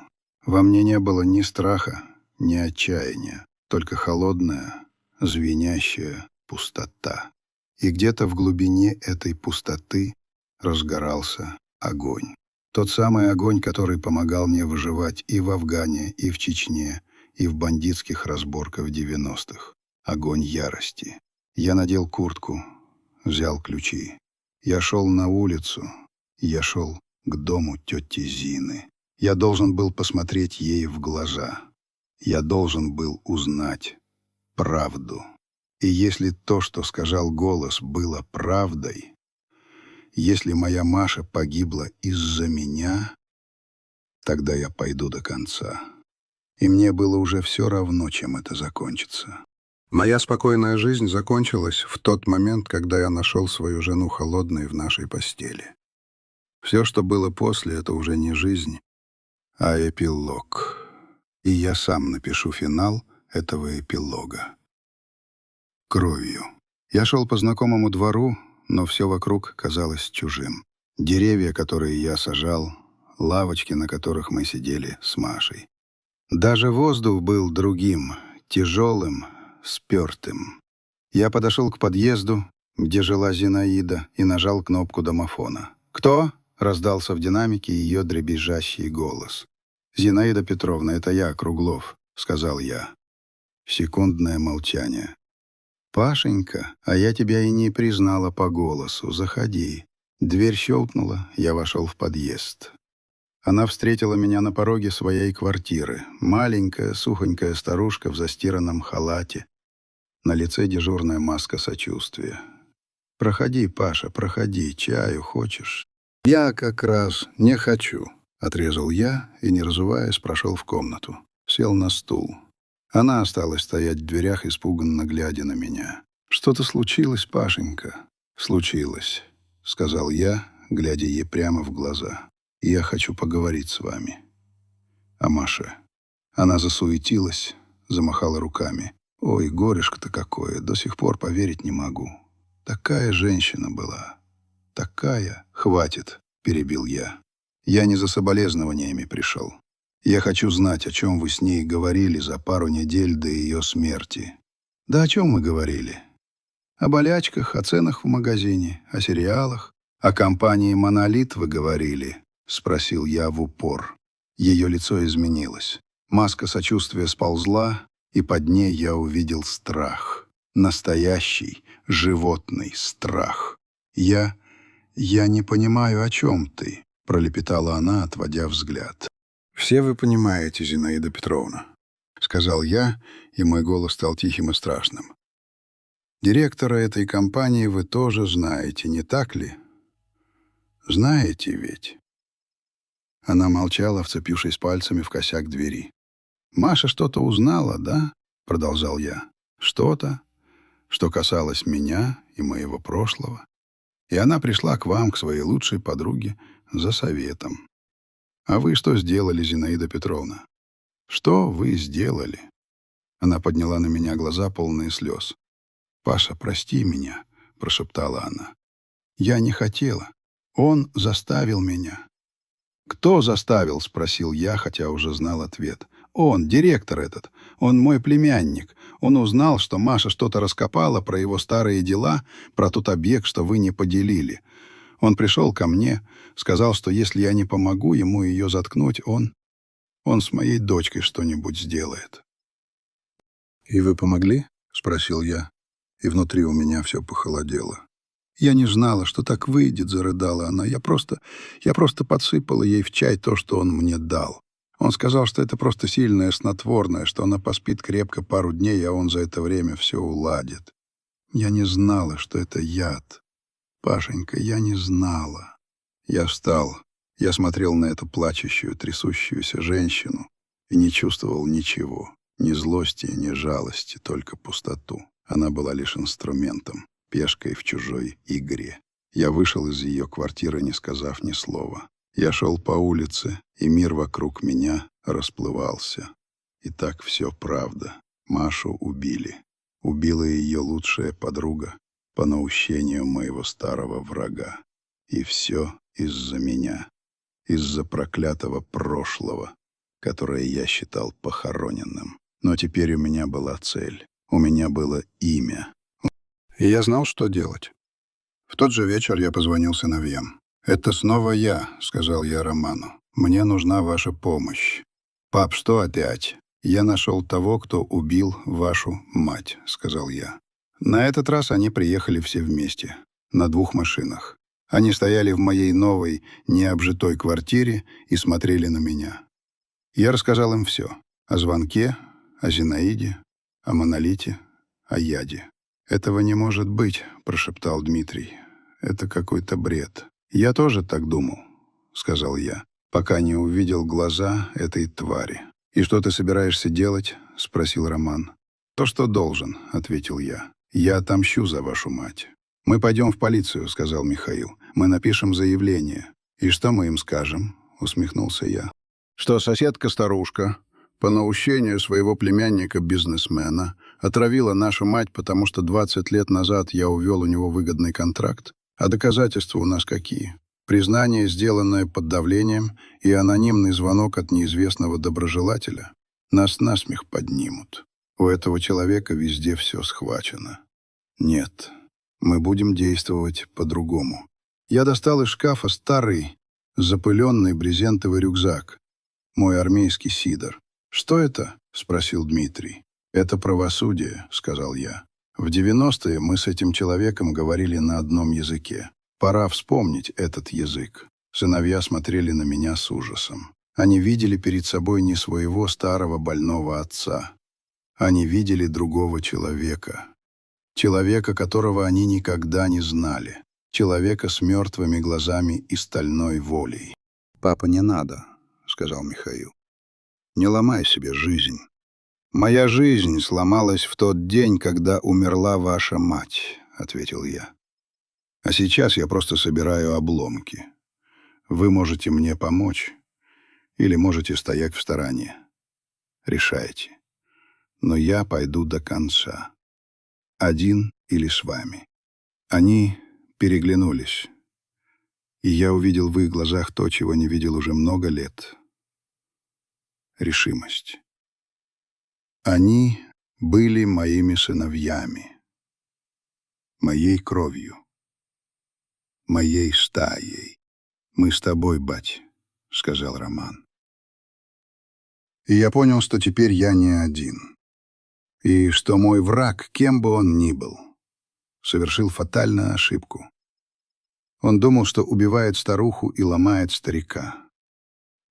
Во мне не было ни страха, ни отчаяния. Только холодная, звенящая пустота. И где-то в глубине этой пустоты разгорался огонь. Тот самый огонь, который помогал мне выживать и в Афгане, и в Чечне, и в бандитских разборках 90-х. Огонь ярости. Я надел куртку, взял ключи. Я шел на улицу. Я шел к дому тети Зины. Я должен был посмотреть ей в глаза. Я должен был узнать правду. И если то, что сказал голос, было правдой, если моя Маша погибла из-за меня, тогда я пойду до конца. И мне было уже все равно, чем это закончится. Моя спокойная жизнь закончилась в тот момент, когда я нашел свою жену холодной в нашей постели. Все, что было после, это уже не жизнь, а эпилог. И я сам напишу финал этого эпилога. Кровью. Я шел по знакомому двору, но все вокруг казалось чужим. Деревья, которые я сажал, лавочки, на которых мы сидели с Машей. Даже воздух был другим, тяжелым, спертым. Я подошел к подъезду, где жила Зинаида, и нажал кнопку домофона. «Кто?» — раздался в динамике ее дребезжащий голос. «Зинаида Петровна, это я, Круглов», — сказал я. Секундное молчание. «Пашенька, а я тебя и не признала по голосу. Заходи». Дверь щелкнула, я вошел в подъезд. Она встретила меня на пороге своей квартиры. Маленькая, сухонькая старушка в застиранном халате. На лице дежурная маска сочувствия. «Проходи, Паша, проходи. Чаю хочешь?» «Я как раз не хочу», — отрезал я и, не разуваясь, прошел в комнату. Сел на стул. Она осталась стоять в дверях, испуганно глядя на меня. «Что-то случилось, Пашенька?» «Случилось», — сказал я, глядя ей прямо в глаза. «Я хочу поговорить с вами. О Маше». Она засуетилась, замахала руками. Ой, горюшко-то какое, до сих пор поверить не могу. Такая женщина была. Такая. Хватит, перебил я. Я не за соболезнованиями пришел. Я хочу знать, о чем вы с ней говорили за пару недель до ее смерти. Да о чем мы говорили? О болячках, о ценах в магазине, о сериалах. О компании «Монолит» вы говорили? Спросил я в упор. Ее лицо изменилось. Маска сочувствия сползла, и под ней я увидел страх. Настоящий, животный страх. «Я не понимаю, о чем ты», — пролепетала она, отводя взгляд. «Все вы понимаете, Зинаида Петровна», — сказал я, и мой голос стал тихим и страшным. «Директора этой компании вы тоже знаете, не так ли? Знаете ведь?» Она молчала, вцепившись пальцами в косяк двери. «Маша что-то узнала, да?» — продолжал я. «Что-то, что касалось меня и моего прошлого. И она пришла к вам, к своей лучшей подруге, за советом. А вы что сделали, Зинаида Петровна? Что вы сделали?» Она подняла на меня глаза, полные слез. «Паша, прости меня», — прошептала она. «Я не хотела. Он заставил меня». «Кто заставил?» — спросил я, хотя уже знал ответ. «Он, директор этот. Он мой племянник. Он узнал, что Маша что-то раскопала про его старые дела, про тот объект, что вы не поделили. Он пришел ко мне, сказал, что если я не помогу ему ее заткнуть, он с моей дочкой что-нибудь сделает». «И вы помогли?» — спросил я, и внутри у меня все похолодело. «Я не знала, что так выйдет», — зарыдала она. Я просто подсыпала ей в чай то, что он мне дал. Он сказал, что это просто сильное снотворное, что она поспит крепко пару дней, а он за это время все уладит. Я не знала, что это яд. Пашенька, я не знала». Я встал. Я смотрел на эту плачущую, трясущуюся женщину и не чувствовал ничего. Ни злости, ни жалости, только пустоту. Она была лишь инструментом, пешкой в чужой игре. Я вышел из ее квартиры, не сказав ни слова. Я шел по улице, и мир вокруг меня расплывался. И так все правда. Машу убили. Убила ее лучшая подруга по наущению моего старого врага. И все из-за меня. Из-за проклятого прошлого, которое я считал похороненным. Но теперь у меня была цель. У меня было имя. И я знал, что делать. В тот же вечер я позвонил сыновьям. «Это снова я», — сказал я Роману. «Мне нужна ваша помощь». «Пап, что опять?» «Я нашел того, кто убил вашу мать», — сказал я. На этот раз они приехали все вместе, на 2 машинах. Они стояли в моей новой, необжитой квартире и смотрели на меня. Я рассказал им все. О звонке, о Зинаиде, о Монолите, о яде. «Этого не может быть», — прошептал Дмитрий. «Это какой-то бред». «Я тоже так думал», — сказал я, пока не увидел глаза этой твари. «И что ты собираешься делать?» — спросил Роман. «То, что должен», — ответил я. «Я отомщу за вашу мать». «Мы пойдем в полицию», — сказал Михаил. «Мы напишем заявление». «И что мы им скажем?» — усмехнулся я. «Что соседка-старушка по наущению своего племянника-бизнесмена отравила нашу мать, потому что 20 лет назад я увел у него выгодный контракт? А доказательства у нас какие? Признание, сделанное под давлением, и анонимный звонок от неизвестного доброжелателя? Нас насмех поднимут. У этого человека везде все схвачено. Нет, мы будем действовать по-другому». Я достал из шкафа старый, запыленный брезентовый рюкзак. Мой армейский сидор. «Что это?» — спросил Дмитрий. «Это правосудие», — сказал я. В 90-е мы с этим человеком говорили на одном языке. Пора вспомнить этот язык. Сыновья смотрели на меня с ужасом. Они видели перед собой не своего старого больного отца. Они видели другого человека. Человека, которого они никогда не знали. Человека с мертвыми глазами и стальной волей. «Папа, не надо», — сказал Михаил. «Не ломай себе жизнь. Моя жизнь сломалась в тот день, когда умерла ваша мать», — ответил я. «А сейчас я просто собираю обломки. Вы можете мне помочь или можете стоять в стороне. Решайте. Но я пойду до конца. Один или с вами». Они переглянулись, и я увидел в их глазах то, чего не видел уже много лет. Решимость. Они были моими сыновьями, моей кровью, моей стаей. «Мы с тобой, бать», — сказал Роман. И я понял, что теперь я не один, и что мой враг, кем бы он ни был, совершил фатальную ошибку. Он думал, что убивает старуху и ломает старика.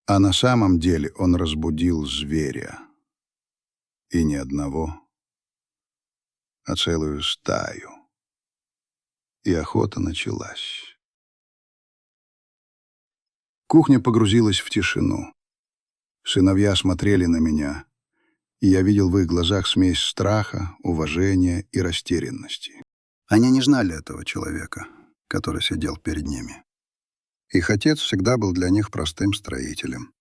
А на самом деле он разбудил зверя. И не одного, а целую стаю. И охота началась. Кухня погрузилась в тишину. Сыновья смотрели на меня, и я видел в их глазах смесь страха, уважения и растерянности. Они не знали этого человека, который сидел перед ними. Их отец всегда был для них простым строителем,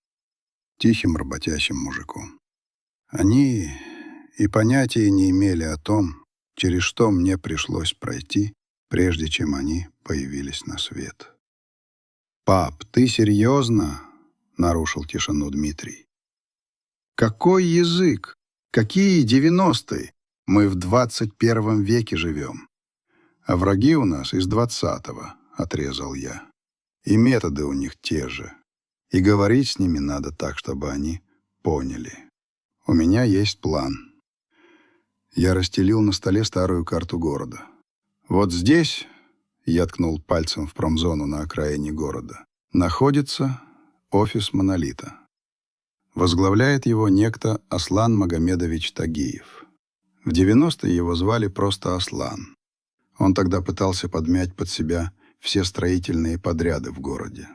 тихим работящим мужиком. Они и понятия не имели о том, через что мне пришлось пройти, прежде чем они появились на свет. «Пап, ты серьезно?» — нарушил тишину Дмитрий. «Какой язык? Какие 90-е? Мы в 21 веке живем. А враги у нас из 20-го», — отрезал я. «И методы у них те же. И говорить с ними надо так, чтобы они поняли. У меня есть план». Я расстелил на столе старую карту города. «Вот здесь», — я ткнул пальцем в промзону на окраине города, находится офис «Монолита». Возглавляет его некто Аслан Магомедович Тагиев. В 90-е его звали просто Аслан. Он тогда пытался подмять под себя все строительные подряды в городе.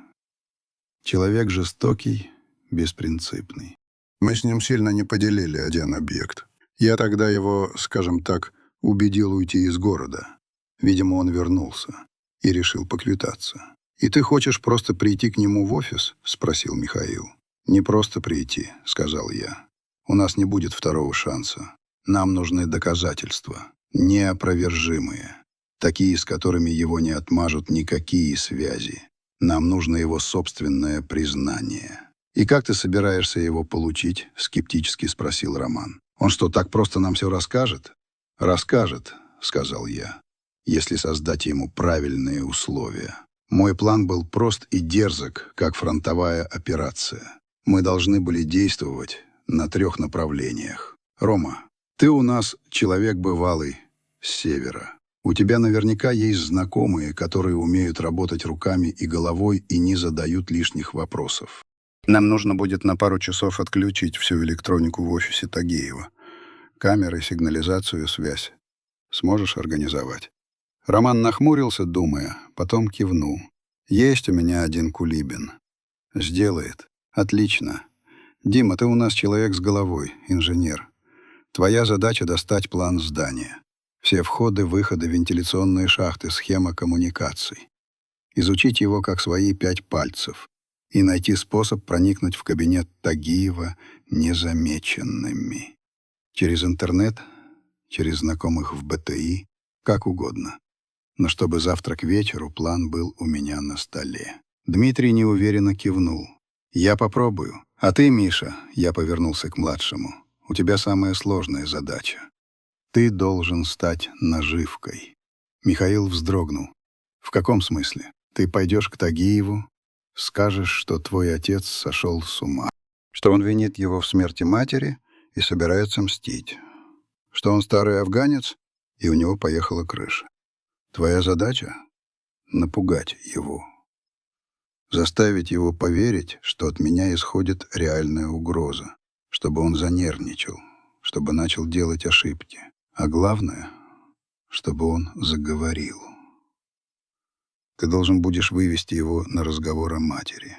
Человек жестокий, беспринципный. Мы с ним сильно не поделили один объект. Я тогда его, скажем так, убедил уйти из города. Видимо, он вернулся и решил поквитаться. «И ты хочешь просто прийти к нему в офис?» — спросил Михаил. «Не просто прийти», — сказал я. «У нас не будет второго шанса. Нам нужны доказательства, неопровержимые, такие, с которыми его не отмажут никакие связи. Нам нужно его собственное признание». «И как ты собираешься его получить?» — скептически спросил Роман. «Он что, так просто нам все расскажет?» «Расскажет», — сказал я, «если создать ему правильные условия». Мой план был прост и дерзок, как фронтовая операция. Мы должны были действовать на 3 направлениях. «Рома, ты у нас человек бывалый с севера. У тебя наверняка есть знакомые, которые умеют работать руками и головой и не задают лишних вопросов. Нам нужно будет на пару часов отключить всю электронику в офисе Тагиева. Камеры, сигнализацию, связь. Сможешь организовать?» Роман нахмурился, думая, потом кивнул. «Есть у меня один Кулибин. Сделает. Отлично. Дима, ты у нас человек с головой, инженер. Твоя задача — достать план здания. Все входы, выходы, вентиляционные шахты, схема коммуникаций. Изучить его как свои 5 пальцев и найти способ проникнуть в кабинет Тагиева незамеченными. Через интернет, через знакомых в БТИ, как угодно. Но чтобы завтра к вечеру план был у меня на столе». Дмитрий неуверенно кивнул. «Я попробую. А ты, Миша», — я повернулся к младшему, «у тебя самая сложная задача. Ты должен стать наживкой». Михаил вздрогнул. «В каком смысле? Ты пойдешь к Тагиеву, скажешь, что твой отец сошел с ума, что он винит его в смерти матери и собирается мстить, что он старый афганец, и у него поехала крыша. Твоя задача — напугать его. Заставить его поверить, что от меня исходит реальная угроза, чтобы он занервничал, чтобы начал делать ошибки. А главное, чтобы он заговорил. Ты должен будешь вывести его на разговор о матери.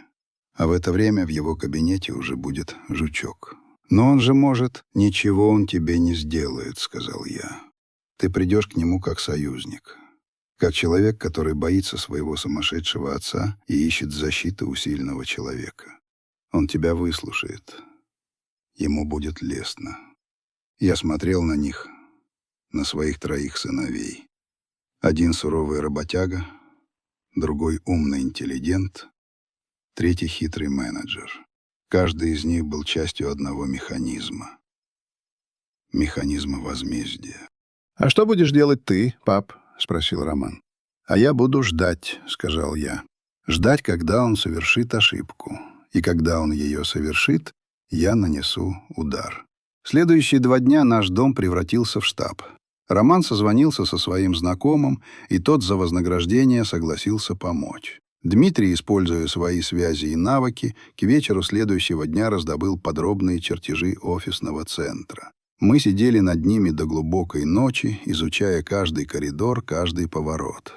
А в это время в его кабинете уже будет жучок. «Но он же может...» «Ничего он тебе не сделает», — сказал я. «Ты придешь к нему как союзник». Как человек, который боится своего сумасшедшего отца и ищет защиты у сильного человека. Он тебя выслушает. Ему будет лестно. Я смотрел на них, на своих 3 сыновей. Один суровый работяга, другой умный интеллигент, третий хитрый менеджер. Каждый из них был частью одного механизма. Механизма возмездия. «А что будешь делать ты, пап?» — спросил Роман. «А я буду ждать», — сказал я. «Ждать, когда он совершит ошибку. И когда он ее совершит, я нанесу удар». Следующие 2 дня наш дом превратился в штаб. Роман созвонился со своим знакомым, и тот за вознаграждение согласился помочь. Дмитрий, используя свои связи и навыки, к вечеру следующего дня раздобыл подробные чертежи офисного центра. Мы сидели над ними до глубокой ночи, изучая каждый коридор, каждый поворот.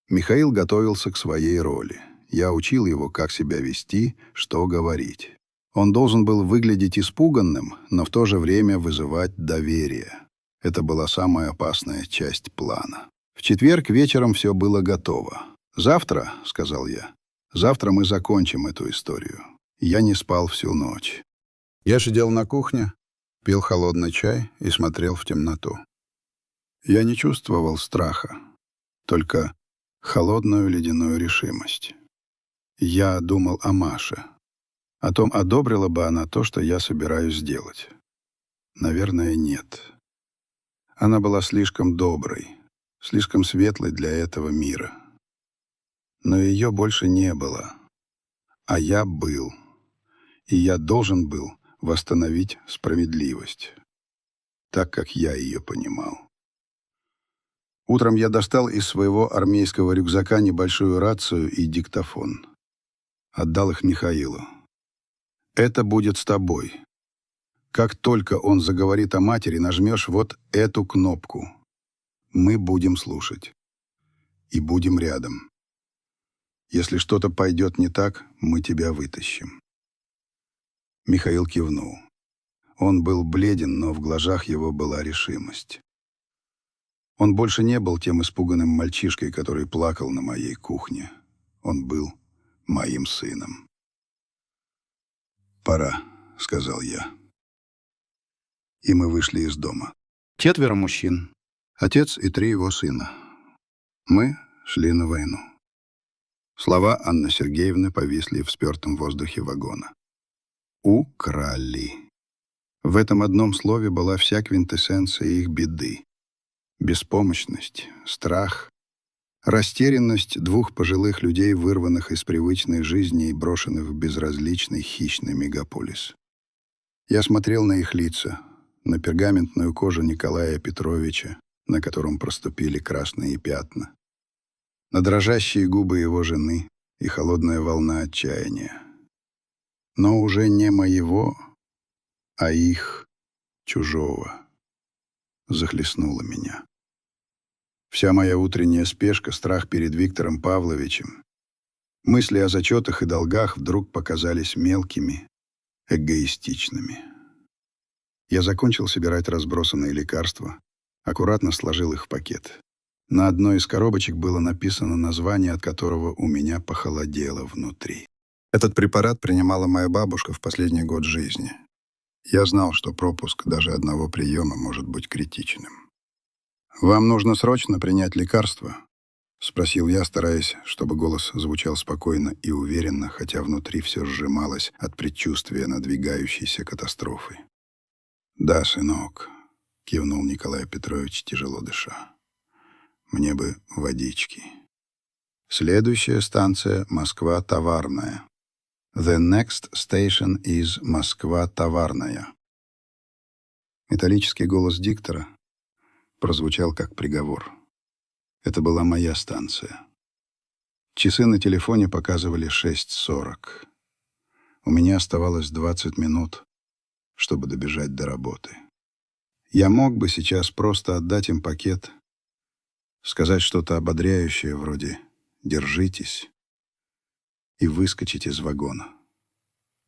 Михаил готовился к своей роли. Я учил его, как себя вести, что говорить. Он должен был выглядеть испуганным, но в то же время вызывать доверие. Это была самая опасная часть плана. В четверг вечером все было готово. «Завтра», — сказал я, — «завтра мы закончим эту историю». Я не спал всю ночь. Я сидел на кухне, пил холодный чай и смотрел в темноту. Я не чувствовал страха, только холодную ледяную решимость. Я думал о Маше, о том, одобрила бы она то, что я собираюсь сделать. Наверное, нет. Она была слишком доброй, слишком светлой для этого мира. Но ее больше не было. А я был. И я должен был восстановить справедливость, так как я ее понимал. Утром я достал из своего армейского рюкзака небольшую рацию и диктофон. Отдал их Михаилу. «Это будет с тобой. Как только он заговорит о матери, нажмешь вот эту кнопку. Мы будем слушать. И будем рядом. Если что-то пойдет не так, мы тебя вытащим». Михаил кивнул. Он был бледен, но в глазах его была решимость. Он больше не был тем испуганным мальчишкой, который плакал на моей кухне. Он был моим сыном. «Пора», — сказал я. И мы вышли из дома. 4 мужчин. Отец и 3 его сына. Мы шли на войну. Слова Анны Сергеевны повисли в спёртом воздухе вагона. Украли. В этом одном слове была вся квинтэссенция их беды. Беспомощность, страх, растерянность 2 пожилых людей, вырванных из привычной жизни и брошенных в безразличный хищный мегаполис. Я смотрел на их лица, на пергаментную кожу Николая Петровича, на котором проступили красные пятна, на дрожащие губы его жены и холодная волна отчаяния. Но уже не моего, а их, чужого, захлестнуло меня. Вся моя утренняя спешка, страх перед Виктором Павловичем, мысли о зачетах и долгах вдруг показались мелкими, эгоистичными. Я закончил собирать разбросанные лекарства, аккуратно сложил их в пакет. На одной из коробочек было написано название, от которого у меня похолодело внутри. Этот препарат принимала моя бабушка в последний год жизни. Я знал, что пропуск даже одного приема может быть критичным. «Вам нужно срочно принять лекарство?» — спросил я, стараясь, чтобы голос звучал спокойно и уверенно, хотя внутри все сжималось от предчувствия надвигающейся катастрофы. «Да, сынок», — кивнул Николай Петрович, тяжело дыша. «Мне бы водички». Следующая станция — Москва-Товарная. The next station is Москва-Товарная. Металлический голос диктора прозвучал как приговор. Это была моя станция. Часы на телефоне показывали 6:40. У меня оставалось 20 минут, чтобы добежать до работы. Я мог бы сейчас просто отдать им пакет, сказать что-то ободряющее вроде «держитесь» и выскочить из вагона.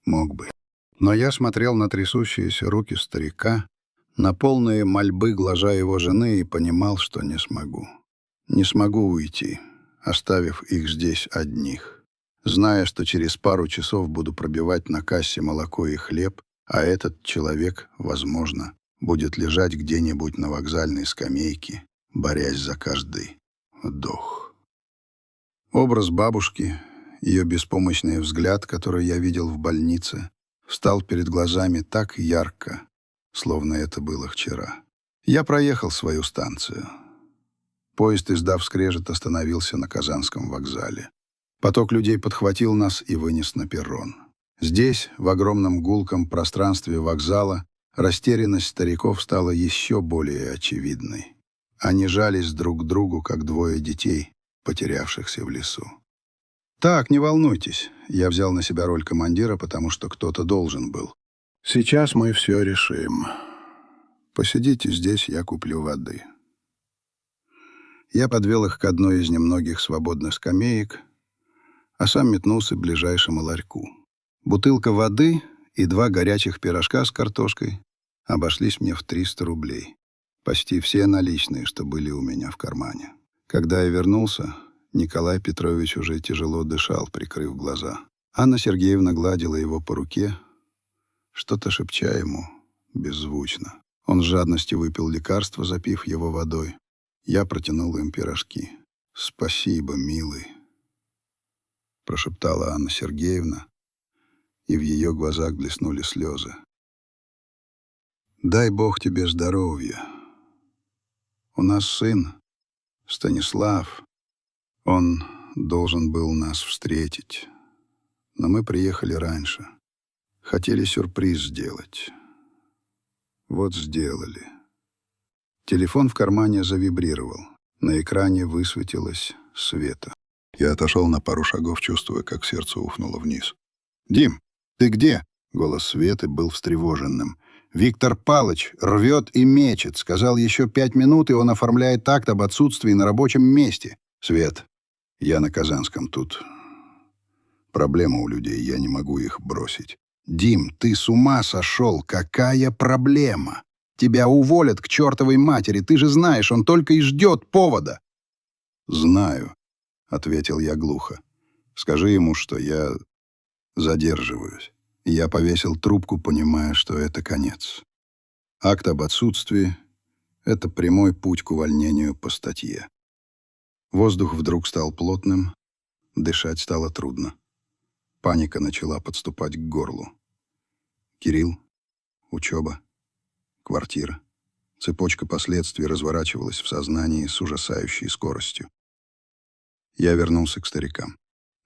Мог бы. Но я смотрел на трясущиеся руки старика, на полные мольбы глаза его жены и понимал, что не смогу. Не смогу уйти, оставив их здесь одних, зная, что через пару часов буду пробивать на кассе молоко и хлеб, А этот человек, возможно, будет лежать где-нибудь на вокзальной скамейке, борясь за каждый вдох. Образ бабушки, ее беспомощный взгляд, который я видел в больнице, встал перед глазами так ярко, словно это было вчера. Я проехал свою станцию. Поезд, издав скрежет, остановился на Казанском вокзале. Поток людей подхватил нас и вынес на перрон. Здесь, в огромном гулком пространстве вокзала, растерянность стариков стала еще более очевидной. Они жались друг к другу, как двое детей, потерявшихся в лесу. «Так, не волнуйтесь». Я взял на себя роль командира, потому что кто-то должен был. «Сейчас мы все решим. Посидите здесь, я куплю воды». Я подвел их к одной из немногих свободных скамеек, а сам метнулся к ближайшему ларьку. Бутылка воды и 2 горячих пирожка с картошкой обошлись мне в 300 рублей. Почти все наличные, что были у меня в кармане. Когда я вернулся, Николай Петрович уже тяжело дышал, прикрыв глаза. Анна Сергеевна гладила его по руке, что-то шепча ему беззвучно. Он с жадностью выпил лекарство, запив его водой. Я протянул им пирожки. «Спасибо, милый», — прошептала Анна Сергеевна, и в ее глазах блеснули слезы. «Дай Бог тебе здоровья. У нас сын, Станислав. Он должен был нас встретить, но мы приехали раньше. Хотели сюрприз сделать. Вот сделали». Телефон в кармане завибрировал. На экране высветилось Света. Я отошел на пару шагов, чувствуя, как сердце ухнуло вниз. «Дим, ты где?» Голос Светы был встревоженным. «Виктор Палыч рвет и мечет. Сказал, еще 5 минут, и он оформляет акт об отсутствии на рабочем месте. Свет, я на Казанском тут. Проблема у людей, я не могу их бросить». «Дим, ты с ума сошел? Какая проблема? Тебя уволят к чертовой матери. Ты же знаешь, он только и ждет повода». «Знаю», — ответил я глухо. «Скажи ему, что я задерживаюсь». Я повесил трубку, понимая, что это конец. Акт об отсутствии — это прямой путь к увольнению по статье. Воздух вдруг стал плотным, дышать стало трудно. Паника начала подступать к горлу. Кирилл, учеба, квартира. Цепочка последствий разворачивалась в сознании с ужасающей скоростью. Я вернулся к старикам.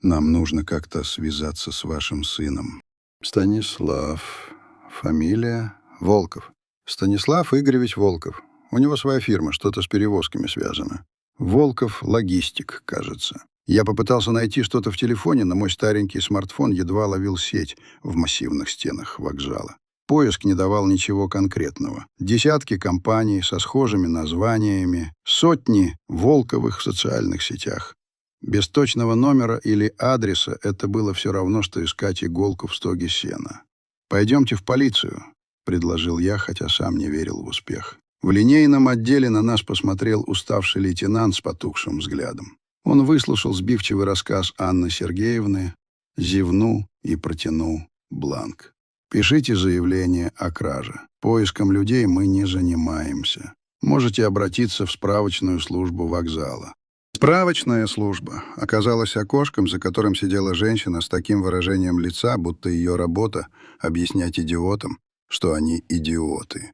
«Нам нужно как-то связаться с вашим сыном». «Станислав. Фамилия Волков. Станислав Игоревич Волков. У него своя фирма, что-то с перевозками связано. Волков Логистик, кажется. Я попытался найти что-то в телефоне, но мой старенький смартфон едва ловил сеть в массивных стенах вокзала. Поиск не давал ничего конкретного. Десятки компаний со схожими названиями, сотни Волковых в социальных сетях. Без точного номера или адреса это было все равно, что искать иголку в стоге сена. «Пойдемте в полицию», — предложил я, хотя сам не верил в успех. В линейном отделе на нас посмотрел уставший лейтенант с потухшим взглядом. Он выслушал сбивчивый рассказ Анны Сергеевны, зевнул и протянул бланк. «Пишите заявление о краже. Поиском людей мы не занимаемся. Можете обратиться в справочную службу вокзала». Справочная служба оказалась окошком, за которым сидела женщина с таким выражением лица, будто ее работа — объяснять идиотам, что они идиоты.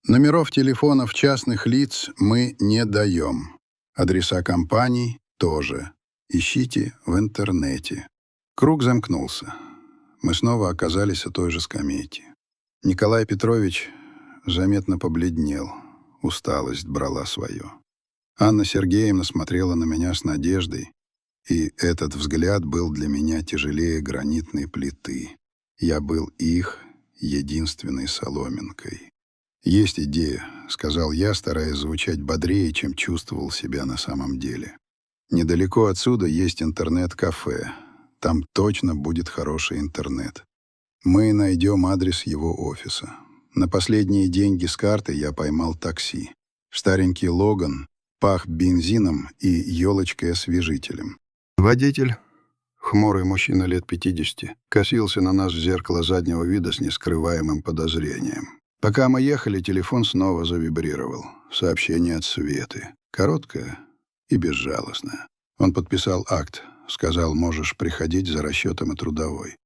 Номеров телефонов частных лиц мы не даем. Адреса компаний тоже. Ищите в интернете. Круг замкнулся. Мы снова оказались у той же скамейке. Николай Петрович заметно побледнел. Усталость брала свое. Анна Сергеевна смотрела на меня с надеждой, и этот взгляд был для меня тяжелее гранитной плиты. Я был их единственной соломинкой. «Есть идея», — сказал я, стараясь звучать бодрее, чем чувствовал себя на самом деле. «Недалеко отсюда есть интернет-кафе. Там точно будет хороший интернет. Мы найдем адрес его офиса. На последние деньги с карты я поймал такси. Старенький Логан пах бензином и елочкой-освежителем. Водитель, Хмурый мужчина лет 50 косился на нас в зеркало заднего вида с нескрываемым подозрением. Пока мы ехали, телефон снова завибрировал. Сообщение от Светы. Короткое и безжалостное. Он подписал акт. Сказал, можешь приходить за расчетом и трудовой.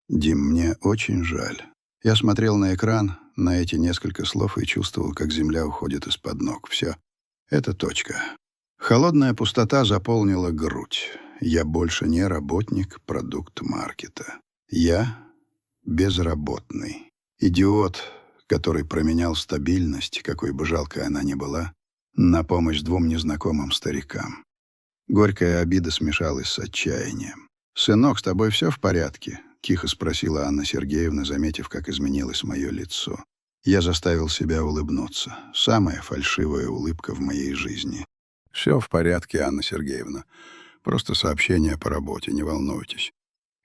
«Дим, мне очень жаль». Я смотрел на экран, на эти несколько слов и чувствовал, как земля уходит из-под ног. Все. Это точка. Холодная пустота заполнила грудь. Я больше не работник продукт-маркета. Я безработный. Идиот, который променял стабильность, какой бы жалкой она ни была, на помощь двум незнакомым старикам. Горькая обида смешалась с отчаянием. «Сынок, с тобой все в порядке?» — тихо спросила Анна Сергеевна, заметив, как изменилось мое лицо. Я заставил себя улыбнуться. Самая фальшивая улыбка в моей жизни. «Все в порядке, Анна Сергеевна. Просто сообщение по работе, не волнуйтесь».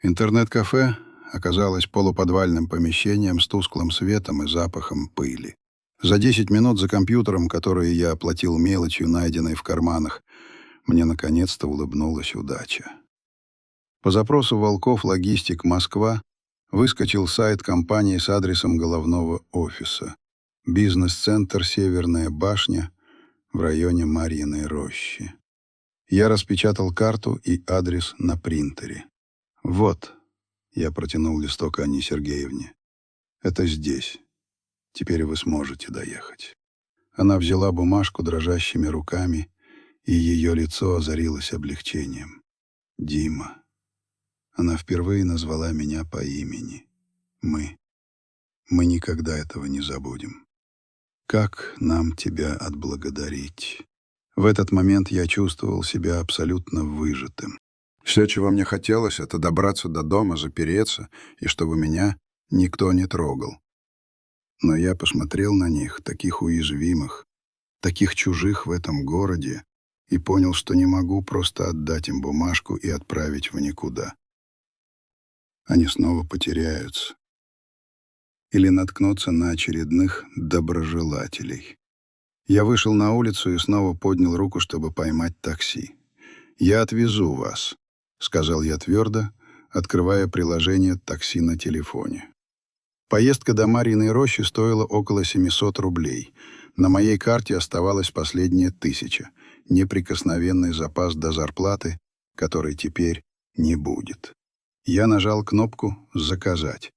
Интернет-кафе оказалось полуподвальным помещением с тусклым светом и запахом пыли. За 10 минут за компьютером, который я оплатил мелочью, найденной в карманах, мне наконец-то улыбнулась удача. По запросу Волков «Логистик Москва» выскочил сайт компании с адресом головного офиса. Бизнес-центр «Северная башня» в районе Марьиной рощи. Я распечатал карту и адрес на принтере. «Вот», — я протянул листок Анне Сергеевне, — «это здесь. Теперь вы сможете доехать». Она взяла бумажку дрожащими руками, и ее лицо озарилось облегчением. «Дима». Она впервые назвала меня по имени. Мы никогда этого не забудем. Как нам тебя отблагодарить? В этот момент я чувствовал себя абсолютно выжатым. Все, чего мне хотелось, это добраться до дома, запереться, и чтобы меня никто не трогал. Но я посмотрел на них, таких уязвимых, таких чужих в этом городе, и понял, что не могу просто отдать им бумажку и отправить в никуда. Они снова потеряются. Или наткнутся на очередных доброжелателей. Я вышел на улицу и снова поднял руку, чтобы поймать такси. «Я отвезу вас», — сказал я твердо, открывая приложение такси на телефоне. Поездка до Марьиной рощи стоила около 700 рублей. На моей карте оставалась последняя 1000, неприкосновенный запас до зарплаты, который теперь не будет. Я нажал кнопку «Заказать».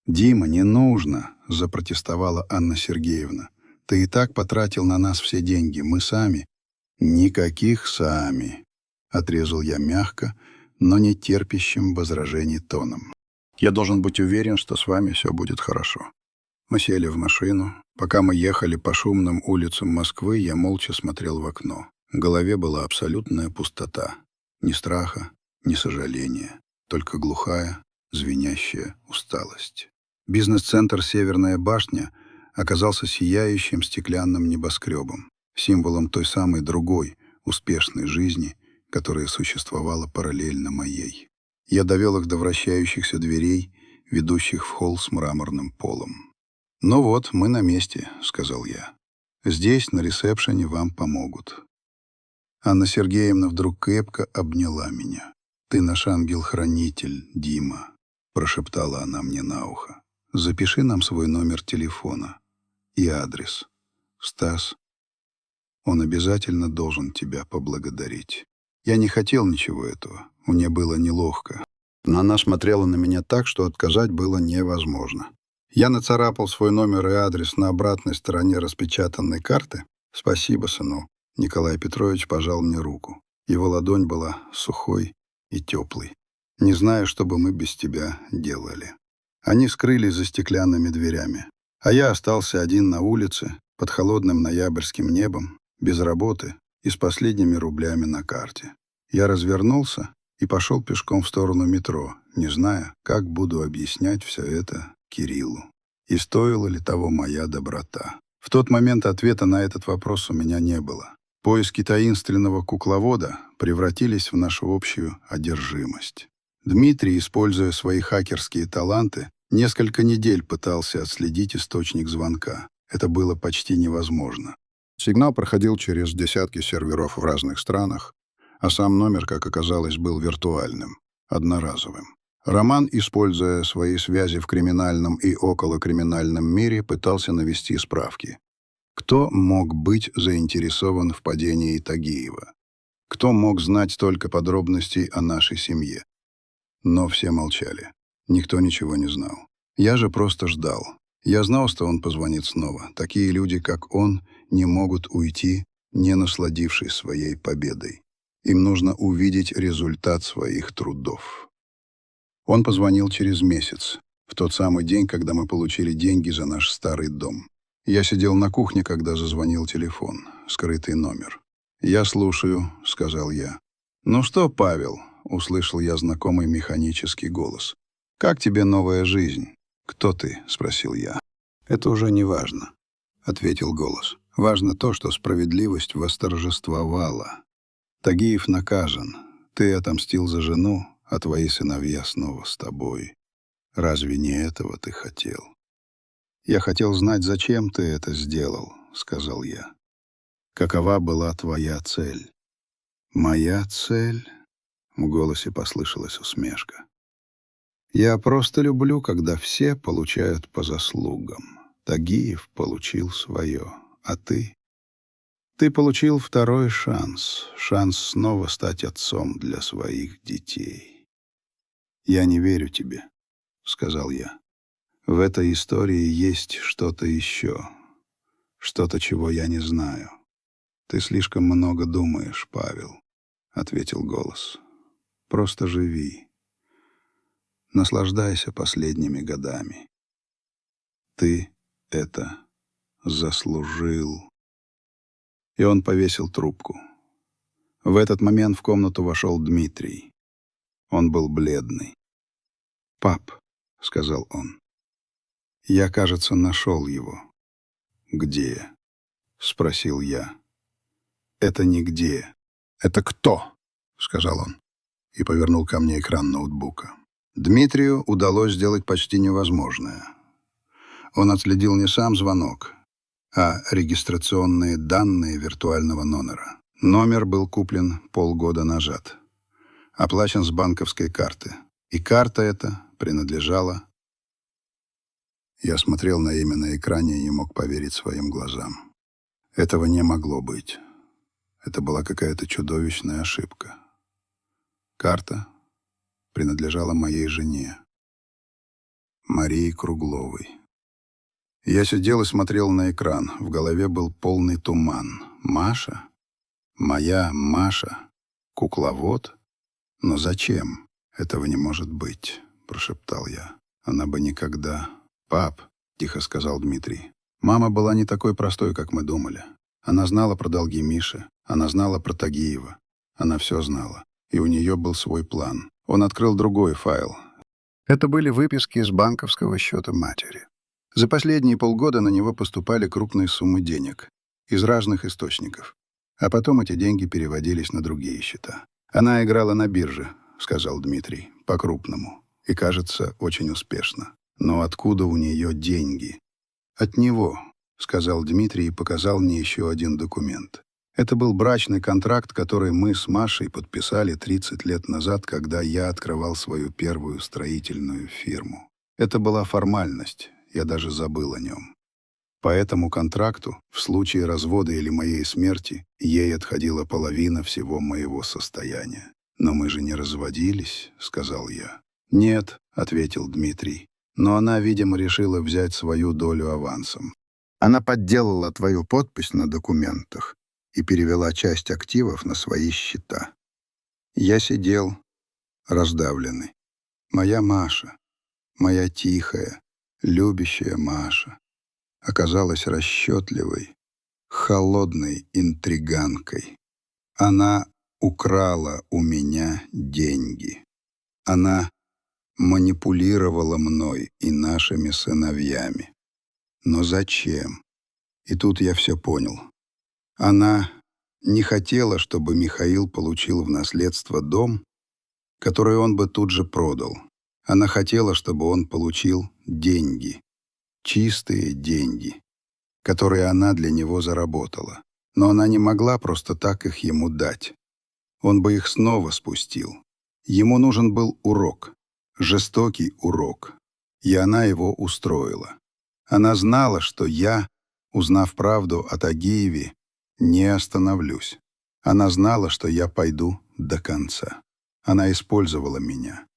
«Дима, не нужно», — запротестовала Анна Сергеевна. «Ты и так потратил на нас все деньги. Мы сами». «Никаких сами», — отрезал я мягко, но не терпящим возражений тоном. «Я должен быть уверен, что с вами все будет хорошо». Мы сели в машину. Пока мы ехали по шумным улицам Москвы, я молча смотрел в окно. В голове была абсолютная пустота. Ни страха, ни сожаления. Только глухая, звенящая усталость. Бизнес-центр «Северная башня» оказался сияющим стеклянным небоскребом, символом той самой другой, успешной жизни, которая существовала параллельно моей. Я довел их до вращающихся дверей, ведущих в холл с мраморным полом. «Ну вот, мы на месте», — сказал я. «Здесь, на ресепшене, вам помогут». Анна Сергеевна вдруг крепко обняла меня. «Ты наш ангел-хранитель, Дима», — прошептала она мне на ухо. «Запиши нам свой номер телефона и адрес. Стас, он обязательно должен тебя поблагодарить». Я не хотел ничего этого. Мне было неловко. Но она смотрела на меня так, что отказать было невозможно. Я нацарапал свой номер и адрес на обратной стороне распечатанной карты. «Спасибо, сынок». Николай Петрович пожал мне руку. Его ладонь была сухой и теплой. «Не знаю, что бы мы без тебя делали». Они скрылись за стеклянными дверями. А я остался один на улице, под холодным ноябрьским небом, без работы и с последними рублями на карте. Я развернулся и пошел пешком в сторону метро, не зная, как буду объяснять все это Кириллу. И стоила ли того моя доброта? В тот момент ответа на этот вопрос у меня не было. Поиски таинственного кукловода превратились в нашу общую одержимость. Дмитрий, используя свои хакерские таланты, несколько недель пытался отследить источник звонка. Это было почти невозможно. Сигнал проходил через десятки серверов в разных странах, а сам номер, как оказалось, был виртуальным. одноразовым. Роман, используя свои связи в криминальном и околокриминальном мире, пытался навести справки. Кто мог быть заинтересован в падении Тагиева? Кто мог знать столько подробностей о нашей семье? Но все молчали. Никто ничего не знал. Я же просто ждал. Я знал, что он позвонит снова. Такие люди, как он, не могут уйти, не насладившись своей победой. Им нужно увидеть результат своих трудов. Он позвонил через месяц, в тот самый день, когда мы получили деньги за наш старый дом. Я сидел на кухне, когда зазвонил телефон, скрытый номер. «Я слушаю», — сказал я. «Ну что, Павел?» — услышал я знакомый механический голос. «Как тебе новая жизнь?» «Кто ты?» — спросил я. «Это уже не важно», — ответил голос. «Важно то, что справедливость восторжествовала. Тагиев накажен. Ты отомстил за жену, а твои сыновья снова с тобой. Разве не этого ты хотел?» «Я хотел знать, зачем ты это сделал», — сказал я. «Какова была твоя цель?» «Моя цель?» — в голосе послышалась усмешка. «Я просто люблю, когда все получают по заслугам. Тагиев получил свое, а ты? Ты получил второй шанс, шанс снова стать отцом для своих детей. Я не верю тебе», — сказал я. «В этой истории есть что-то еще, что-то, чего я не знаю». «Ты слишком много думаешь, Павел», — ответил голос. «Просто живи. Наслаждайся последними годами. Ты это заслужил». И он повесил трубку. В этот момент в комнату вошел Дмитрий. Он был бледный. «Пап», — сказал он, — «я, кажется, нашел его». «Где?» — спросил я. «Это нигде. Это кто?» — сказал он и повернул ко мне экран ноутбука. Дмитрию удалось сделать почти невозможное. Он отследил не сам звонок, а регистрационные данные виртуального номера. Номер был куплен полгода назад, оплачен с банковской карты. И карта эта принадлежала... Я смотрел на имя на экране и не мог поверить своим глазам. Этого не могло быть. Это была какая-то чудовищная ошибка. Карта принадлежала моей жене, Марии Кругловой. Я сидел и смотрел на экран. В голове был полный туман. Маша? Моя Маша? Кукловод? Но зачем? Этого не может быть, прошептал я. Она бы никогда... «Пап», — тихо сказал Дмитрий, — «мама была не такой простой, как мы думали. Она знала про долги Миши, она знала про Тагиева. Она все знала. И у нее был свой план. Он открыл другой файл. Это были выписки с банковского счета матери. За последние полгода на него поступали крупные суммы денег из разных источников. А потом эти деньги переводились на другие счета. «Она играла на бирже», — сказал Дмитрий, — «по-крупному. И, кажется, очень успешно. Но откуда у нее деньги?» «От него», — сказал Дмитрий и показал мне еще один документ. Это был брачный контракт, который мы с Машей подписали 30 лет назад, когда я открывал свою первую строительную фирму. Это была формальность, я даже забыл о нем. По этому контракту, в случае развода или моей смерти, ей отходила половина всего моего состояния. «Но мы же не разводились», — сказал я. «Нет», — ответил Дмитрий. «Но она, видимо, решила взять свою долю авансом. Она подделала твою подпись на документах и перевела часть активов на свои счета». Я сидел раздавленный. Моя Маша, моя тихая, любящая Маша, оказалась расчетливой, холодной интриганкой. Она украла у меня деньги. Она манипулировала мной и нашими сыновьями. Но зачем? И тут я все понял. Она не хотела, чтобы Михаил получил в наследство дом, который он бы тут же продал. Она хотела, чтобы он получил деньги, чистые деньги, которые она для него заработала. Но она не могла просто так их ему дать. Он бы их снова спустил. Ему нужен был урок, жестокий урок, и она его устроила. Она знала, что я, узнав правду о Тагиеве, не остановлюсь. Она знала, что я пойду до конца. Она использовала меня,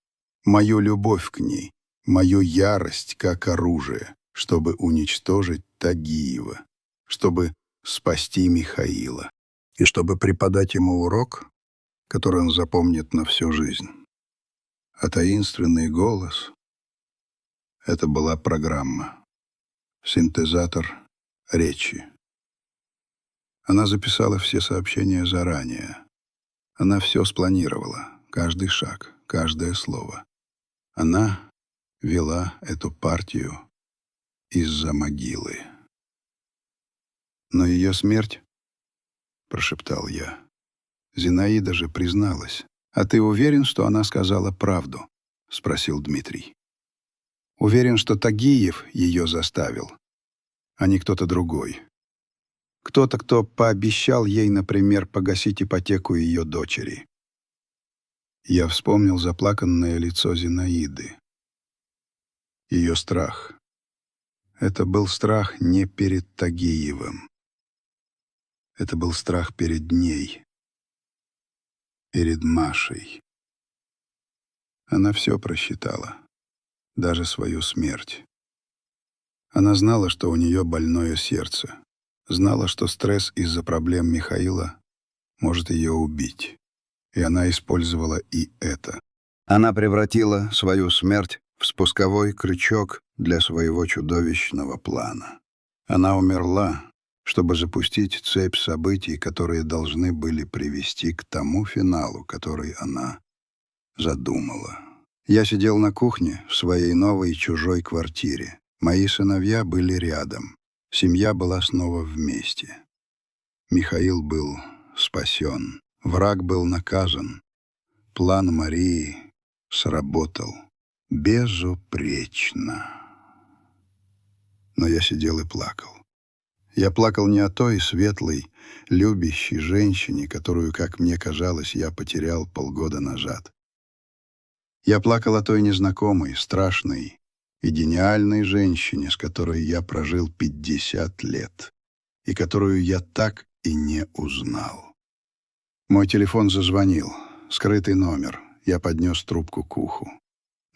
мою любовь к ней, мою ярость как оружие, чтобы уничтожить Тагиева, чтобы спасти Михаила и чтобы преподать ему урок, который он запомнит на всю жизнь. А таинственный голос — это была программа, синтезатор речи. Она записала все сообщения заранее. Она все спланировала, каждый шаг, каждое слово. Она вела эту партию из-за могилы. «Но ее смерть?» — прошептал я. «Зинаида же призналась. А ты уверен, что она сказала правду?» — спросил Дмитрий. «Уверен, что Тагиев ее заставил, а не кто-то другой. Кто-то, кто пообещал ей, например, погасить ипотеку ее дочери». Я вспомнил заплаканное лицо Зинаиды. Ее страх. Это был страх не перед Тагиевым. Это был страх перед ней, перед Машей. Она все просчитала, даже свою смерть. Она знала, что у нее больное сердце, знала, что стресс из-за проблем Михаила может ее убить. И она использовала и это. Она превратила свою смерть в спусковой крючок для своего чудовищного плана. Она умерла, чтобы запустить цепь событий, которые должны были привести к тому финалу, который она задумала. Я сидел на кухне в своей новой чужой квартире. Мои сыновья были рядом. Семья была снова вместе. Михаил был спасен. Враг был наказан. План Марии сработал. Безупречно. Но я сидел и плакал. Я плакал не о той светлой, любящей женщине, которую, как мне казалось, я потерял полгода назад. Я плакал о той незнакомой, страшной и гениальной женщине, с которой я прожил 50 лет, и которую я так и не узнал. Мой телефон зазвонил. Скрытый номер. Я поднес трубку к уху.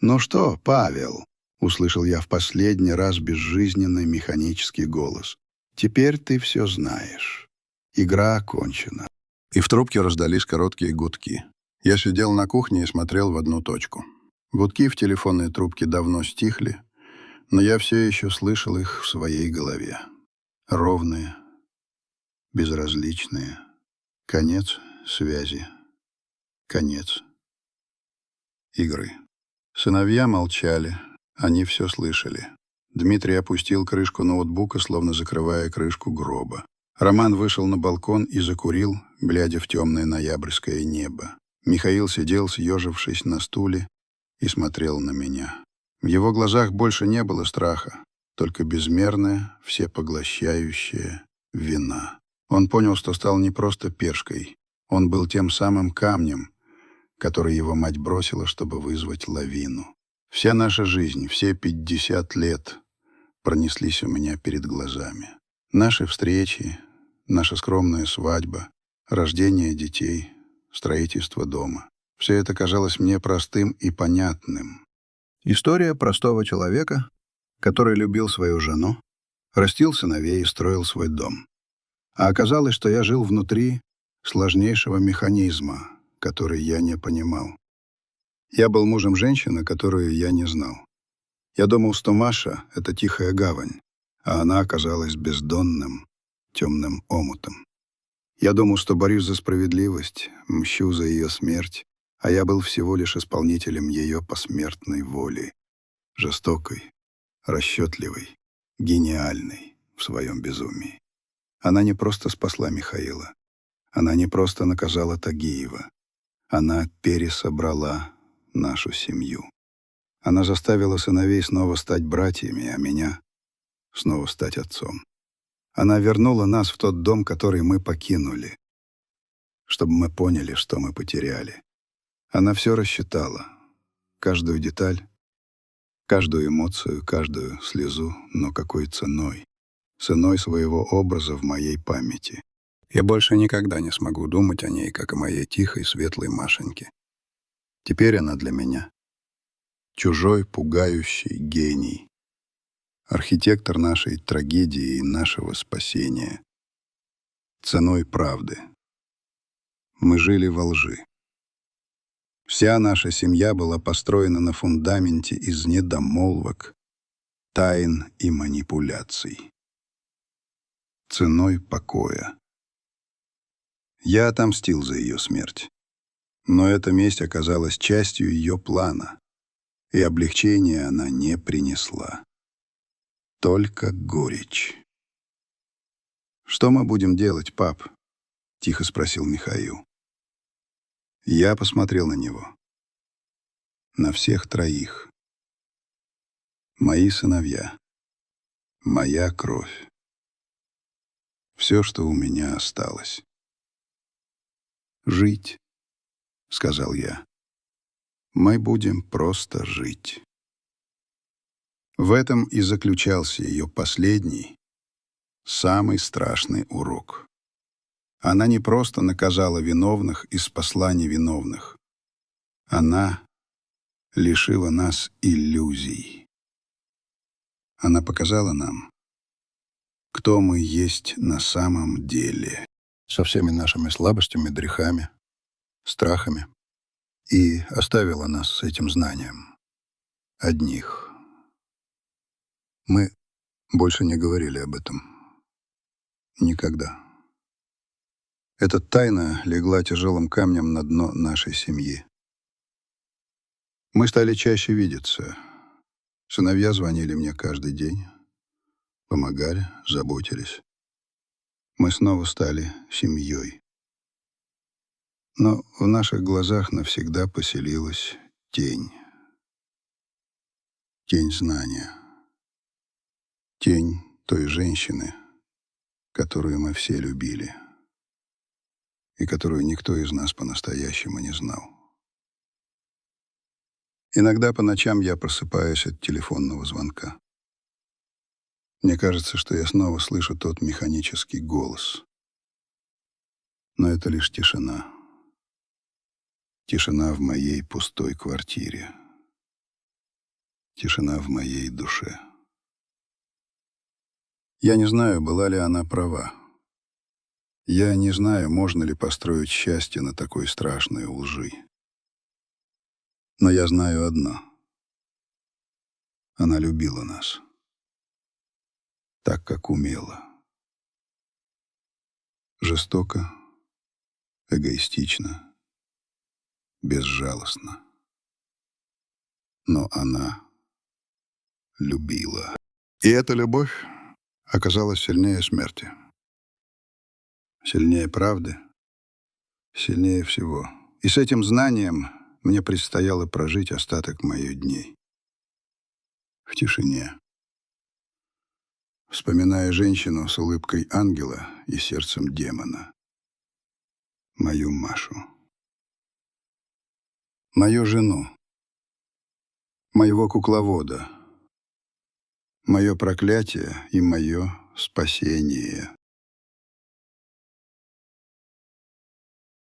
«Ну что, Павел?» — услышал я в последний раз безжизненный механический голос. «Теперь ты все знаешь. Игра окончена». И в трубке раздались короткие гудки. Я сидел на кухне и смотрел в одну точку. Гудки в телефонной трубке давно стихли, но я все еще слышал их в своей голове. Ровные, безразличные. Конец связи. Конец игры. Сыновья молчали. Они все слышали. Дмитрий опустил крышку ноутбука, словно закрывая крышку гроба. Роман вышел на балкон и закурил, глядя в темное ноябрьское небо. Михаил сидел, съежившись на стуле, и смотрел на меня. В его глазах больше не было страха, только безмерная, всепоглощающая вина. Он понял, что стал не просто пешкой. Он был тем самым камнем, который его мать бросила, чтобы вызвать лавину. Вся наша жизнь, все 50 лет пронеслись у меня перед глазами. Наши встречи, наша скромная свадьба, рождение детей, строительство дома. Все это казалось мне простым и понятным. История простого человека, который любил свою жену, растил сыновей и строил свой дом. А оказалось, что я жил внутри сложнейшего механизма, который я не понимал. Я был мужем женщины, которую я не знал. Я думал, что Маша — это тихая гавань, а она оказалась бездонным, темным омутом. Я думал, что борюсь за справедливость, мщу за ее смерть, а я был всего лишь исполнителем ее посмертной воли, жестокой, расчетливой, гениальной в своем безумии. Она не просто спасла Михаила, она не просто наказала Тагиева, она пересобрала нашу семью. Она заставила сыновей снова стать братьями, а меня снова стать отцом. Она вернула нас в тот дом, который мы покинули, чтобы мы поняли, что мы потеряли. Она все рассчитала. Каждую деталь, каждую эмоцию, каждую слезу, но какой ценой? Ценой своего образа в моей памяти. Я больше никогда не смогу думать о ней, как о моей тихой, светлой Машеньке. Теперь она для меня чужой, пугающий гений, архитектор нашей трагедии и нашего спасения. Ценой правды. Мы жили во лжи. Вся наша семья была построена на фундаменте из недомолвок, тайн и манипуляций. Ценой покоя. Я отомстил за ее смерть. Но эта месть оказалась частью ее плана, и облегчения она не принесла. Только горечь. «Что мы будем делать, пап?» — тихо спросил Михаил. Я посмотрел на него. На всех троих. Мои сыновья. Моя кровь. Все, что у меня осталось. «Жить», — сказал я. «Мы будем просто жить». В этом и заключался ее последний, самый страшный урок. Она не просто наказала виновных и спасла невиновных. Она лишила нас иллюзий. Она показала нам, кто мы есть на самом деле, со всеми нашими слабостями, грехами, страхами, и оставила нас с этим знанием. Одних. Мы больше не говорили об этом. Никогда. Эта тайна легла тяжелым камнем на дно нашей семьи. Мы стали чаще видеться. Сыновья звонили мне каждый день, помогали, заботились. Мы снова стали семьей. Но в наших глазах навсегда поселилась тень. Тень знания. Тень той женщины, которую мы все любили и которую никто из нас по-настоящему не знал. Иногда по ночам я просыпаюсь от телефонного звонка. Мне кажется, что я снова слышу тот механический голос. Но это лишь тишина. Тишина в моей пустой квартире. Тишина в моей душе. Я не знаю, была ли она права. Я не знаю, можно ли построить счастье на такой страшной лжи. Но я знаю одно. Она любила нас. Так, как умела. Жестоко, эгоистично, безжалостно. Но она любила. И эта любовь оказалась сильнее смерти. Сильнее правды, сильнее всего. И с этим знанием мне предстояло прожить остаток моих дней. В тишине. Вспоминая женщину с улыбкой ангела и сердцем демона. Мою Машу. Мою жену. Моего кукловода. Мое проклятие и мое спасение.